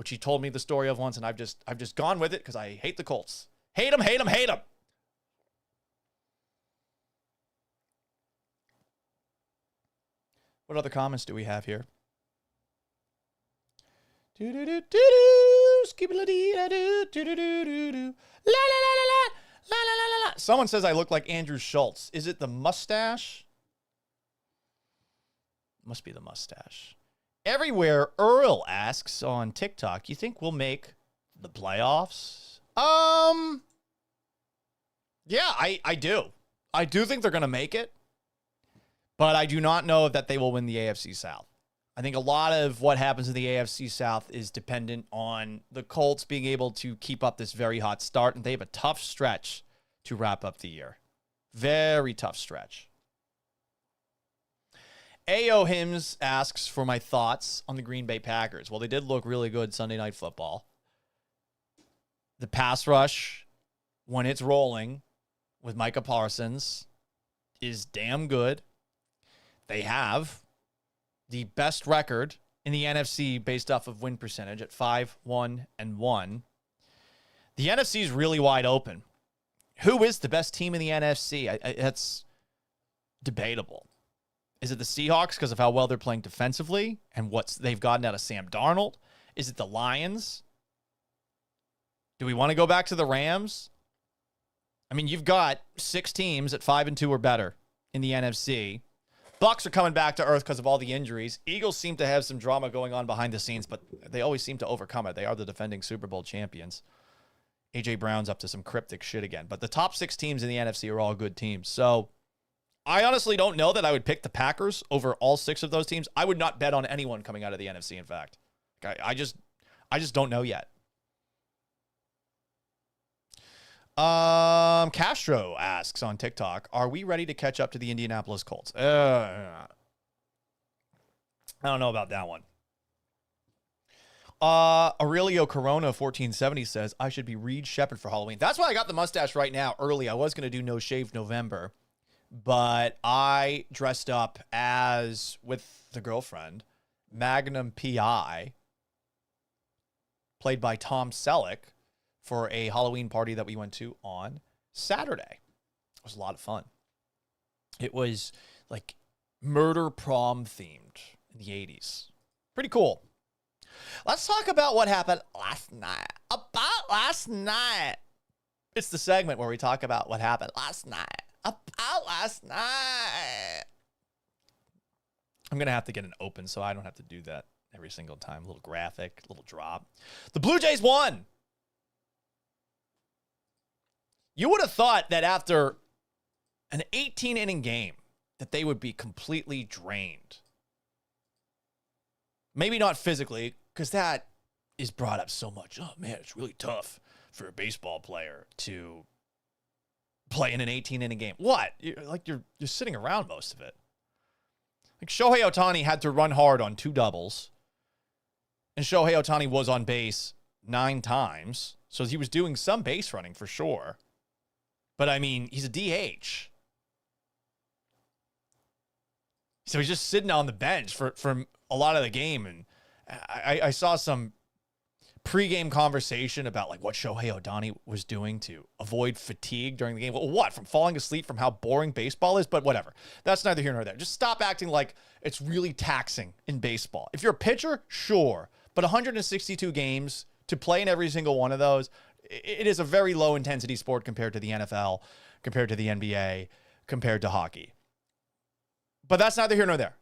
which he told me the story of once, and I've just gone with it because I hate the Colts. Hate them, hate them, hate them. What other comments do we have here? Someone says I look like Andrew Schultz. Is it the mustache? Must be the mustache. Everywhere Earl asks on TikTok, you think we'll make the playoffs? Yeah, I do. I do think they're going to make it, but I do not know that they will win the AFC South. I think a lot of what happens in the AFC South is dependent on the Colts being able to keep up this very hot start, and they have a tough stretch to wrap up the year. Very tough stretch. A.O. Hims asks for my thoughts on the Green Bay Packers. Well, they did look really good Sunday Night Football. The pass rush, when it's rolling with Micah Parsons, is damn good. They have the best record in the NFC based off of win percentage at 5-1-1. The NFC is really wide open. Who is the best team in the NFC? That's debatable. Is it the Seahawks because of how well they're playing defensively and what they've gotten out of Sam Darnold? Is it the Lions? Do we want to go back to the Rams? I mean, you've got 6 teams at 5-2 or better in the NFC. Bucks are coming back to earth because of all the injuries. Eagles seem to have some drama going on behind the scenes, but they always seem to overcome it. They are the defending Super Bowl champions. A.J. Brown's up to some cryptic shit again. But the top 6 teams in the NFC are all good teams. So I honestly don't know that I would pick the Packers over all 6 of those teams. I would not bet on anyone coming out of the NFC, in fact. I just don't know yet. Castro asks on TikTok, are we ready to catch up to the Indianapolis Colts? I don't know about that one. Aurelio Corona 1470 says, I should be Reed Shepherd for Halloween. That's why I got the mustache right now early. I was going to do No Shave November, but I dressed up as, with the girlfriend, Magnum P.I., played by Tom Selleck, for a Halloween party that we went to on Saturday. It was a lot of fun. It was like murder prom themed in the 80s. Pretty cool. Let's talk about what happened last night. It's the segment where we talk about what happened last night. I'm going to have to get an open so I don't have to do that every single time. A little graphic, a little drop. The Blue Jays won. You would have thought that after an 18-inning game that they would be completely drained. Maybe not physically, because that is brought up so much. Oh, man, it's really tough for a baseball player to play in an 18-inning game. What? You're sitting around most of it. Like Shohei Ohtani had to run hard on 2 doubles, and Shohei Ohtani was on base 9 times, so he was doing some base running for sure. But, I mean, he's a DH. So he's just sitting on the bench for a lot of the game. And I saw some pregame conversation about, like, what Shohei Ohtani was doing to avoid fatigue during the game. Well, what? From falling asleep from how boring baseball is? But whatever. That's neither here nor there. Just stop acting like it's really taxing in baseball. If you're a pitcher, sure. But 162 games to play in every single one of those, it is a very low-intensity sport compared to the NFL, compared to the NBA, compared to hockey. But that's neither here nor there.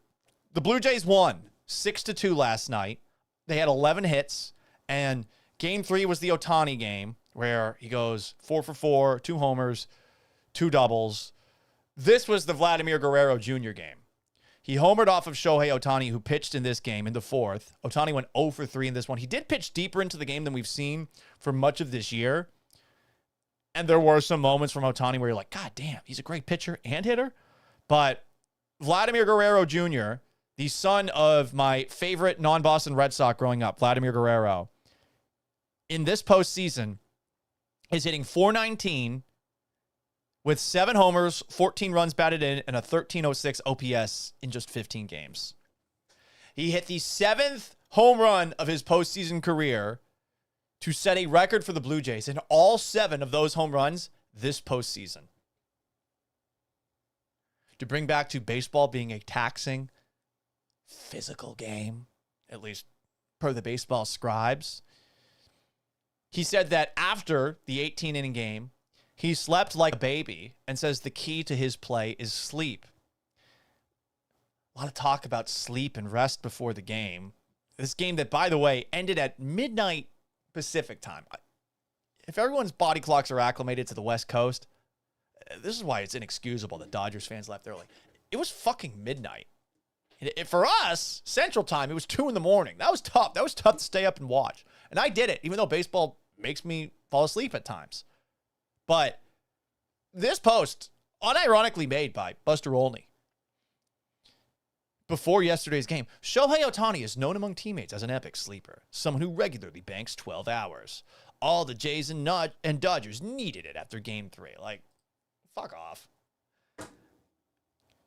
The Blue Jays won 6-2 last night. They had 11 hits, and Game 3 was the Ohtani game, where he goes 4 for 4, 2 homers, 2 doubles. This was the Vladimir Guerrero Jr. game. He homered off of Shohei Ohtani, who pitched in this game in the 4th. Ohtani went 0 for 3 in this one. He did pitch deeper into the game than we've seen for much of this year. And there were some moments from Ohtani where you're like, God damn, he's a great pitcher and hitter. But Vladimir Guerrero Jr., the son of my favorite non-Boston Red Sox growing up, Vladimir Guerrero, in this postseason is hitting .419 with 7 homers, 14 runs batted in, and a 1306 OPS in just 15 games. He hit the 7th home run of his postseason career to set a record for the Blue Jays, and all 7 of those home runs this postseason. To bring back to baseball being a taxing, physical game, at least per the baseball scribes. He said that after the 18-inning game, he slept like a baby and says the key to his play is sleep. A lot of talk about sleep and rest before the game. This game that, by the way, ended at midnight Pacific time. If everyone's body clocks are acclimated to the West Coast, this is why it's inexcusable that Dodgers fans left early. It was fucking midnight. For us, Central Time, it was 2 a.m. That was tough. That was tough to stay up and watch. And I did it, even though baseball makes me fall asleep at times. But this post, unironically made by Buster Olney, before yesterday's game, Shohei Ohtani is known among teammates as an epic sleeper, someone who regularly banks 12 hours. All the Jays and Dodgers needed it after Game 3. Like, fuck off.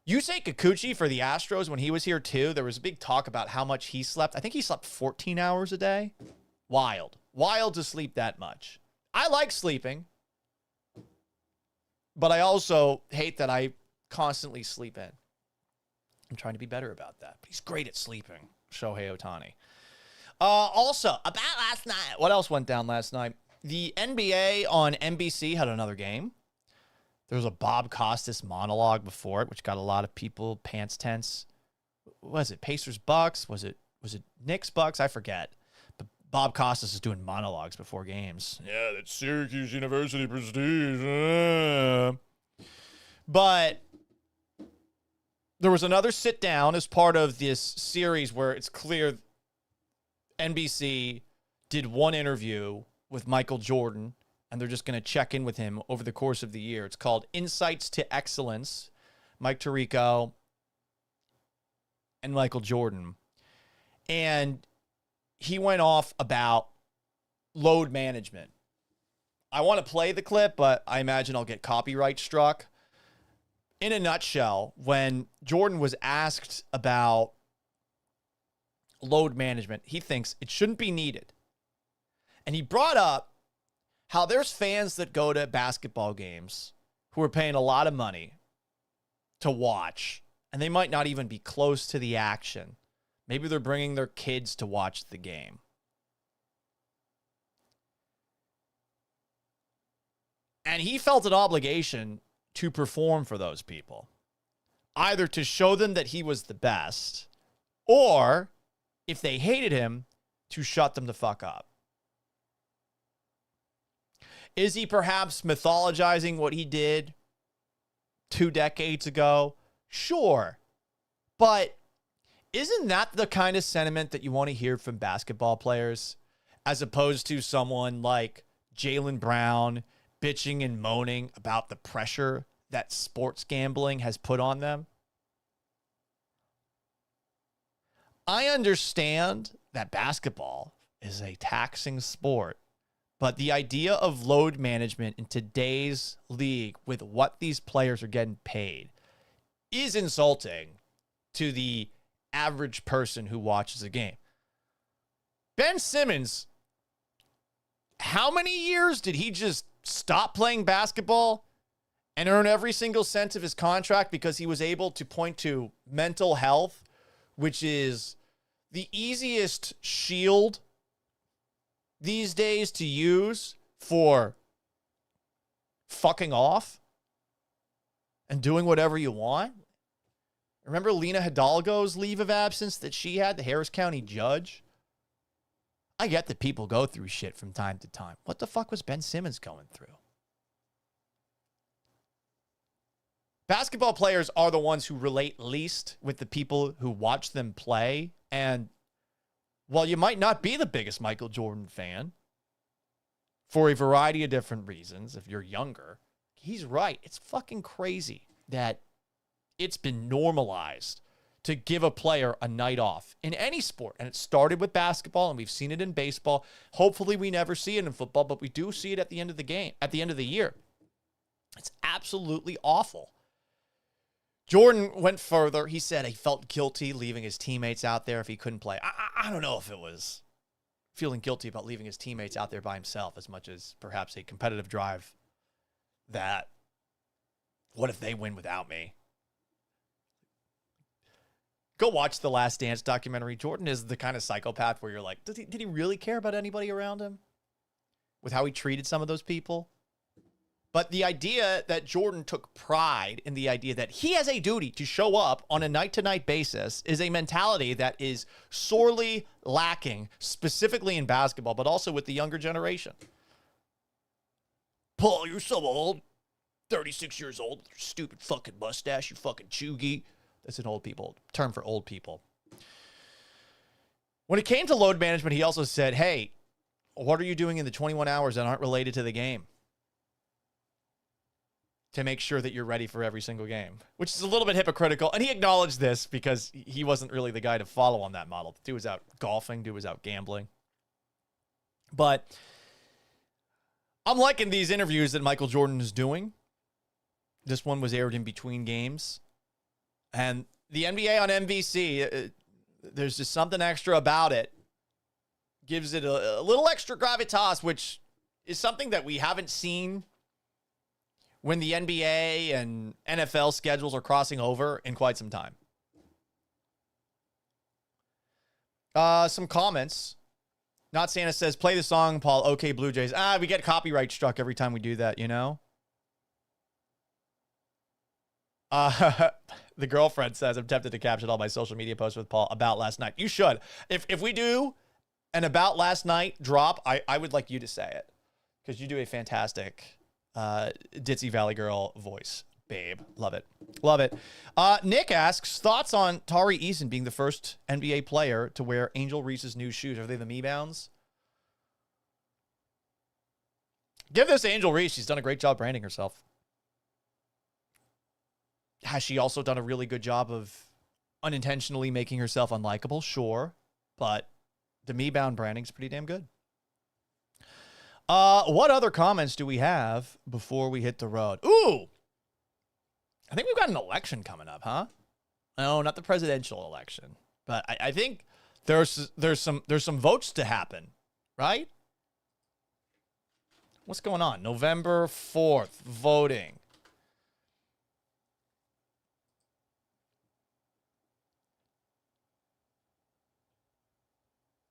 Yusei Kikuchi for the Astros, when he was here too, there was a big talk about how much he slept. I think he slept 14 hours a day. Wild. Wild to sleep that much. I like sleeping, but I also hate that I constantly sleep in. I'm trying to be better about that. But he's great at sleeping, Shohei Ohtani. Also, about last night, what else went down last night? The NBA on NBC had another game. There was a Bob Costas monologue before it, which got a lot of people pants tense. What was it Pacers Bucks? Was it Knicks Bucks? I forget. But Bob Costas is doing monologues before games. Yeah, that's Syracuse University prestige. But there was another sit down as part of this series where it's clear NBC did one interview with Michael Jordan, and they're just going to check in with him over the course of the year. It's called Insights to Excellence. Mike Tirico and Michael Jordan. And he went off about load management. I want to play the clip, but I imagine I'll get copyright struck. In a nutshell, when Jordan was asked about load management, he thinks it shouldn't be needed. And he brought up how there's fans that go to basketball games who are paying a lot of money to watch, and they might not even be close to the action. Maybe they're bringing their kids to watch the game. And he felt an obligation to perform for those people, either to show them that he was the best, or if they hated him, to shut them the fuck up. Is he perhaps mythologizing what he did 2 decades ago? Sure. But isn't that the kind of sentiment that you want to hear from basketball players, as opposed to someone like Jaylen Brown bitching and moaning about the pressure that sports gambling has put on them? I understand that basketball is a taxing sport, but the idea of load management in today's league with what these players are getting paid is insulting to the average person who watches a game. Ben Simmons, how many years did he just stop playing basketball and earn every single cent of his contract because he was able to point to mental health, which is the easiest shield these days to use for fucking off and doing whatever you want? Remember Lena Hidalgo's leave of absence that she had, the Harris County judge? I get that people go through shit from time to time. What the fuck was Ben Simmons going through? Basketball players are the ones who relate least with the people who watch them play. And while you might not be the biggest Michael Jordan fan, for a variety of different reasons, if you're younger, he's right. It's fucking crazy that it's been normalized to give a player a night off in any sport. And it started with basketball, and we've seen it in baseball. Hopefully we never see it in football, but we do see it at the end of the game, at the end of the year. It's absolutely awful. Jordan went further. He said he felt guilty leaving his teammates out there if he couldn't play. I don't know if it was feeling guilty about leaving his teammates out there by himself as much as perhaps a competitive drive that, what if they win without me? Go watch the Last Dance documentary. Jordan is the kind of psychopath where you're like, did he really care about anybody around him with how he treated some of those people? But the idea that Jordan took pride in the idea that he has a duty to show up on a night-to-night basis is a mentality that is sorely lacking, specifically in basketball, but also with the younger generation. Paul, you're so old. 36 years old. Stupid fucking mustache, you fucking chuggy. That's an old people term for old people. When it came to load management, he also said, hey, what are you doing in the 21 hours that aren't related to the game to make sure that you're ready for every single game? Which is a little bit hypocritical. And he acknowledged this because he wasn't really the guy to follow on that model. Dude was out golfing. Dude was out gambling. But I'm liking these interviews that Michael Jordan is doing. This one was aired in between games. And the NBA on NBC, there's just something extra about it. Gives it a little extra gravitas, which is something that we haven't seen when the NBA and NFL schedules are crossing over in quite some time. Some comments. Not Santa says, play the song, Paul. Okay, Blue Jays. We get copyright struck every time we do that, you know? The girlfriend says, I'm tempted to caption all my social media posts with Paul about last night. You should. If we do an about last night drop, I would like you to say it because you do a fantastic Ditzy Valley Girl voice, babe. Love it. Love it. Nick asks, thoughts on Tari Eason being the first NBA player to wear Angel Reese's new shoes. Are they the Me Bounds? Give this to Angel Reese. She's done a great job branding herself. Has she also done a really good job of unintentionally making herself unlikable? Sure. But the Me-bound branding is pretty damn good. What other comments do we have before we hit the road? Ooh! I think we've got an election coming up, huh? No, not the presidential election. But I think there's some votes to happen, right? What's going on? November 4th, voting.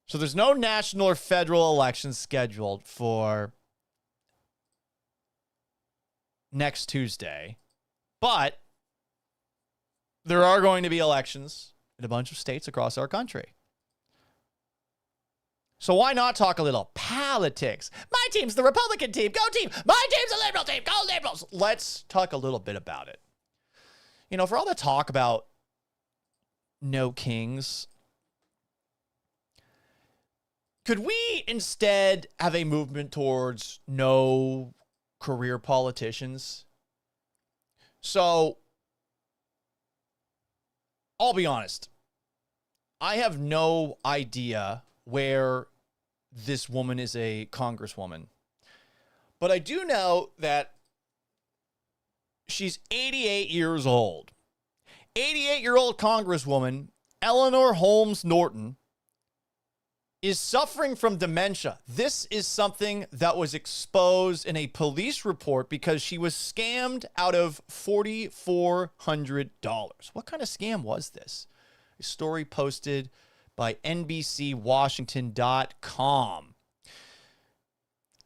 So there's no national or federal elections scheduled for next Tuesday, but there are going to be elections in a bunch of states across our country. So why not talk a little politics? My team's the Republican team. Go team. My team's the Liberal team. Go Liberals. Let's talk a little bit about it. You know, for all the talk about no kings, could we instead have a movement towards no career politicians? So, I'll be honest. I have no idea where this woman is a congresswoman. But I do know that she's 88 years old. 88-year-old congresswoman Eleanor Holmes Norton is suffering from dementia. This is something that was exposed in a police report because she was scammed out of $4,400. What kind of scam was this? A story posted by NBCWashington.com.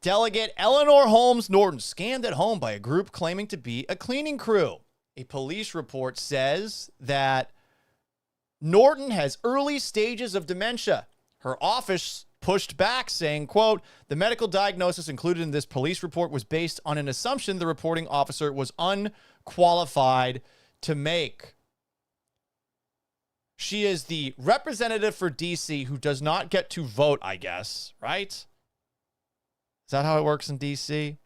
Delegate Eleanor Holmes Norton scammed at home by a group claiming to be a cleaning crew. A police report says that Norton has early stages of dementia. Her office pushed back, saying, quote, the medical diagnosis included in this police report was based on an assumption the reporting officer was unqualified to make. She is the representative for D.C. who does not get to vote, I guess, right? Is that how it works in D.C.?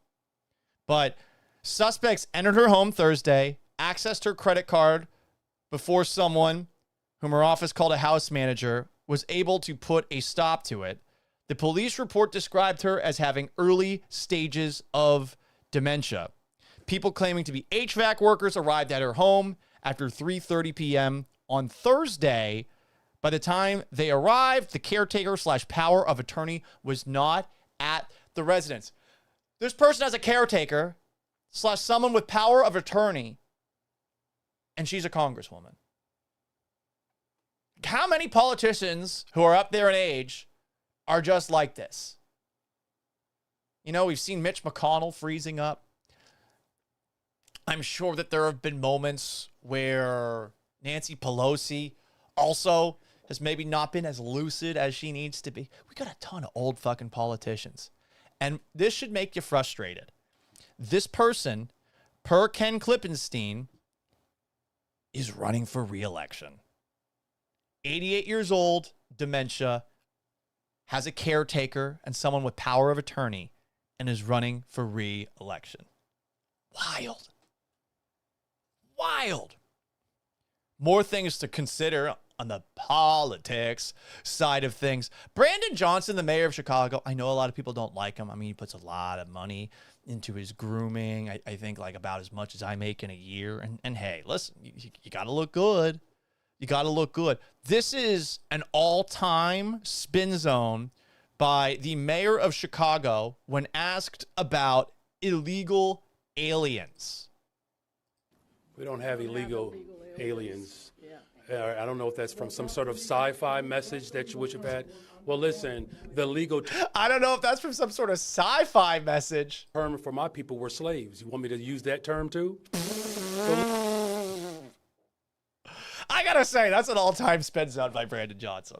But suspects entered her home Thursday, accessed her credit card before someone, whom her office called a house manager, was able to put a stop to it. The police report described her as having early stages of dementia. People claiming to be HVAC workers arrived at her home after 3:30 p.m. on Thursday. By the time they arrived, the caretaker / power of attorney was not at the residence. This person has a caretaker / someone with power of attorney, and she's a congresswoman. How many politicians who are up there in age are just like this? You know, we've seen Mitch McConnell freezing up. I'm sure that there have been moments where Nancy Pelosi also has maybe not been as lucid as she needs to be. We got a ton of old fucking politicians. And this should make you frustrated. This person, per Ken Klippenstein, is running for re-election. 88 years old, dementia, has a caretaker and someone with power of attorney, and is running for re-election. Wild. Wild. More things to consider on the politics side of things. Brandon Johnson, the mayor of Chicago, I know a lot of people don't like him. I mean, he puts a lot of money into his grooming. I think like about as much as I make in a year. And hey, listen, you got to look good. You got to look good. This is an all-time spin zone by the mayor of Chicago when asked about illegal aliens. We don't have illegal aliens. I don't know if that's from some sort of sci-fi message that you would have had. Well, listen, the legal I don't know if that's from some sort of sci-fi message. term for my people were slaves. You want me to use that term too? I gotta say, that's an all-time spin zone by Brandon Johnson.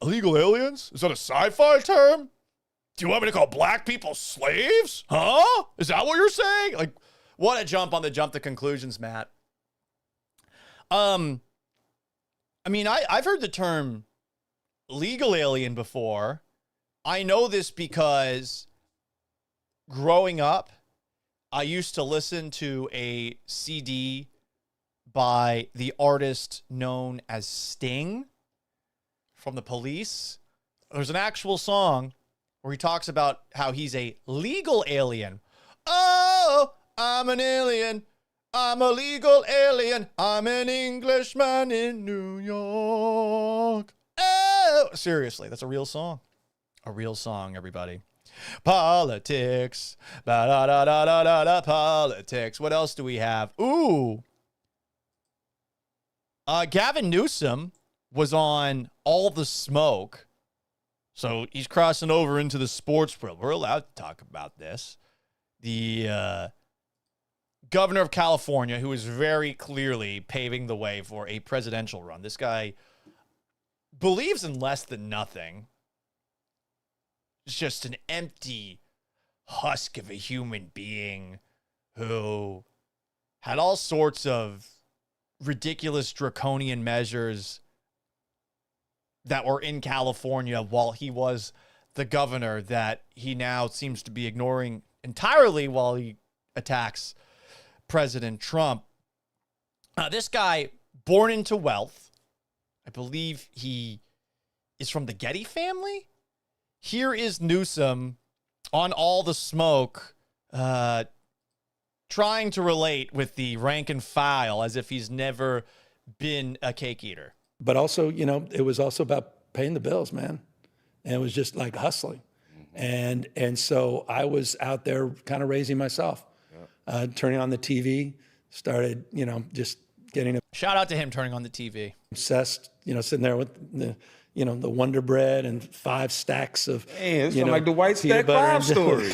Illegal aliens? Is that a sci-fi term? Do you want me to call black people slaves? Huh? Is that what you're saying? Like, what a jump on the jump to conclusions, Matt. I mean, I've heard the term legal alien before. I know this because growing up, I used to listen to a CD by the artist known as Sting from The Police. There's an actual song where he talks about how he's a legal alien. Oh, I'm an alien. I'm a legal alien. I'm an Englishman in New York. Oh, seriously, that's a real song. A real song, everybody. Politics. Ba-da-da-da-da-da, politics. What else do we have? Ooh. Gavin Newsom was on All the Smoke. So he's crossing over into the sports world. We're allowed to talk about this. The governor of California, who is very clearly paving the way for a presidential run. This guy believes in less than nothing. It's just an empty husk of a human being who had all sorts of ridiculous draconian measures that were in California while he was the governor that he now seems to be ignoring entirely while he attacks President Trump. This guy, born into wealth, I believe he is from the Getty family. Here is Newsom on All the Smoke, trying to relate with the rank and file as if he's never been a cake eater. But also, you know, it was also about paying the bills, man. And it was just like hustling. And so I was out there kind of raising myself, turning on the TV, started, you know, just getting shout out to him turning on the TV. Obsessed, you know, sitting there with the, you know, the Wonder Bread and 5 stacks of, it's you know, like the White Stack 5 story.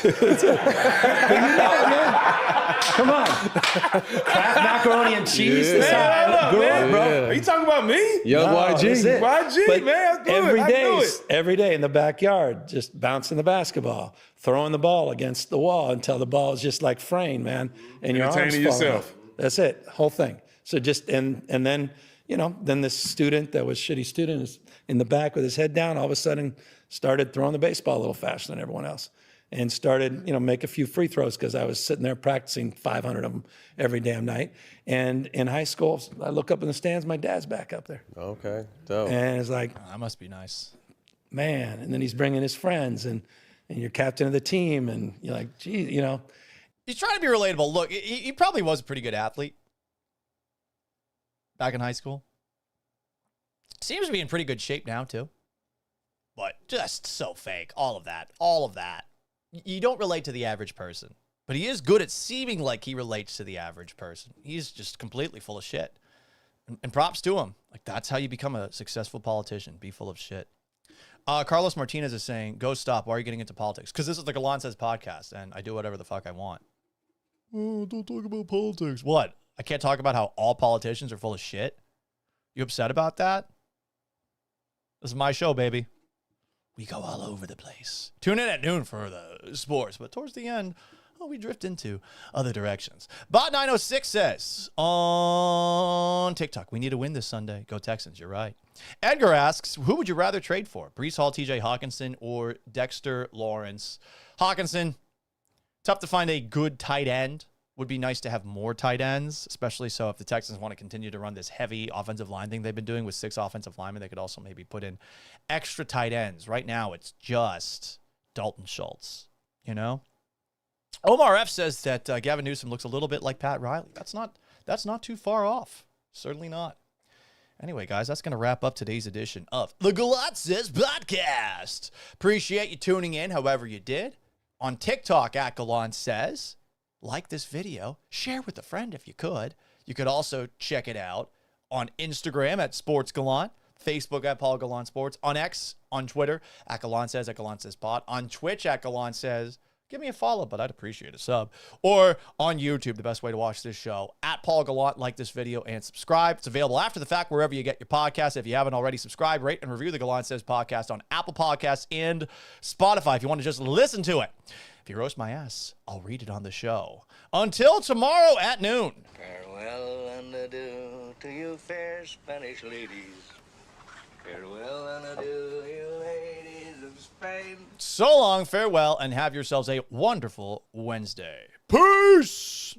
Come on. Kraft macaroni and cheese. Yeah. That's how I grew up, bro. Are you talking about me? Young YG. YG, man. Every day in the backyard, just bouncing the basketball, throwing the ball against the wall until the ball is just like fraying, man. And your arms Entertaining falling yourself. off. That's it, whole thing. So just, and then, you know, then this student that was shitty student is in the back with his head down, all of a sudden started throwing the baseball a little faster than everyone else. And started, you know, make a few free throws because I was sitting there practicing 500 of them every damn night. And in high school, I look up in the stands, my dad's back up there. Okay, dope. And it's like, that must be nice. Man, and then he's bringing his friends and you're captain of the team and you're like, gee, you know. He's trying to be relatable. Look, he probably was a pretty good athlete. back in high school. Seems to be in pretty good shape now, too. But just so fake. All of that. You don't relate to the average person. But he is good at seeming like he relates to the average person. He's just completely full of shit. And props to him. Like, that's how you become a successful politician. Be full of shit. Carlos Martinez is saying, go stop. Why are you getting into politics? Because this is the Gallant Says podcast, and I do whatever the fuck I want. Oh, don't talk about politics. What? I can't talk about how all politicians are full of shit? You upset about that? This is my show, baby. We go all over the place. Tune in at noon for the sports, but towards the end, we drift into other directions. Bot906 says on TikTok, we need a win this Sunday. Go Texans, you're right. Edgar asks, who would you rather trade for? Breece Hall, TJ Hawkinson, or Dexter Lawrence? Hawkinson, tough to find a good tight end. Would be nice to have more tight ends, especially so if the Texans want to continue to run this heavy offensive line thing they've been doing with 6 offensive linemen. They could also maybe put in extra tight ends. Right now, it's just Dalton Schultz, you know? Omar F says that Gavin Newsom looks a little bit like Pat Riley. That's not too far off. Certainly not. Anyway, guys, that's going to wrap up today's edition of the Gallant Says Podcast. Appreciate you tuning in however you did. On TikTok at Gallant Says. Like this video, share with a friend if you could. You could also check it out on Instagram at Sports Gallant, Facebook at Paul Gallant Sports, on X, on Twitter at Gallant Says Pod, on Twitch at Gallant Says. Give me a follow, but I'd appreciate a sub. Or on YouTube, the best way to watch this show, at Paul Gallant. Like this video and subscribe. It's available after the fact wherever you get your podcasts. If you haven't already, subscribe, rate, and review the Gallant Says podcast on Apple Podcasts and Spotify if you want to just listen to it. If you roast my ass, I'll read it on the show. Until tomorrow at noon. Farewell and adieu to you fair Spanish ladies. Farewell and adieu, you ladies of Spain. So long, farewell, and have yourselves a wonderful Wednesday. Peace!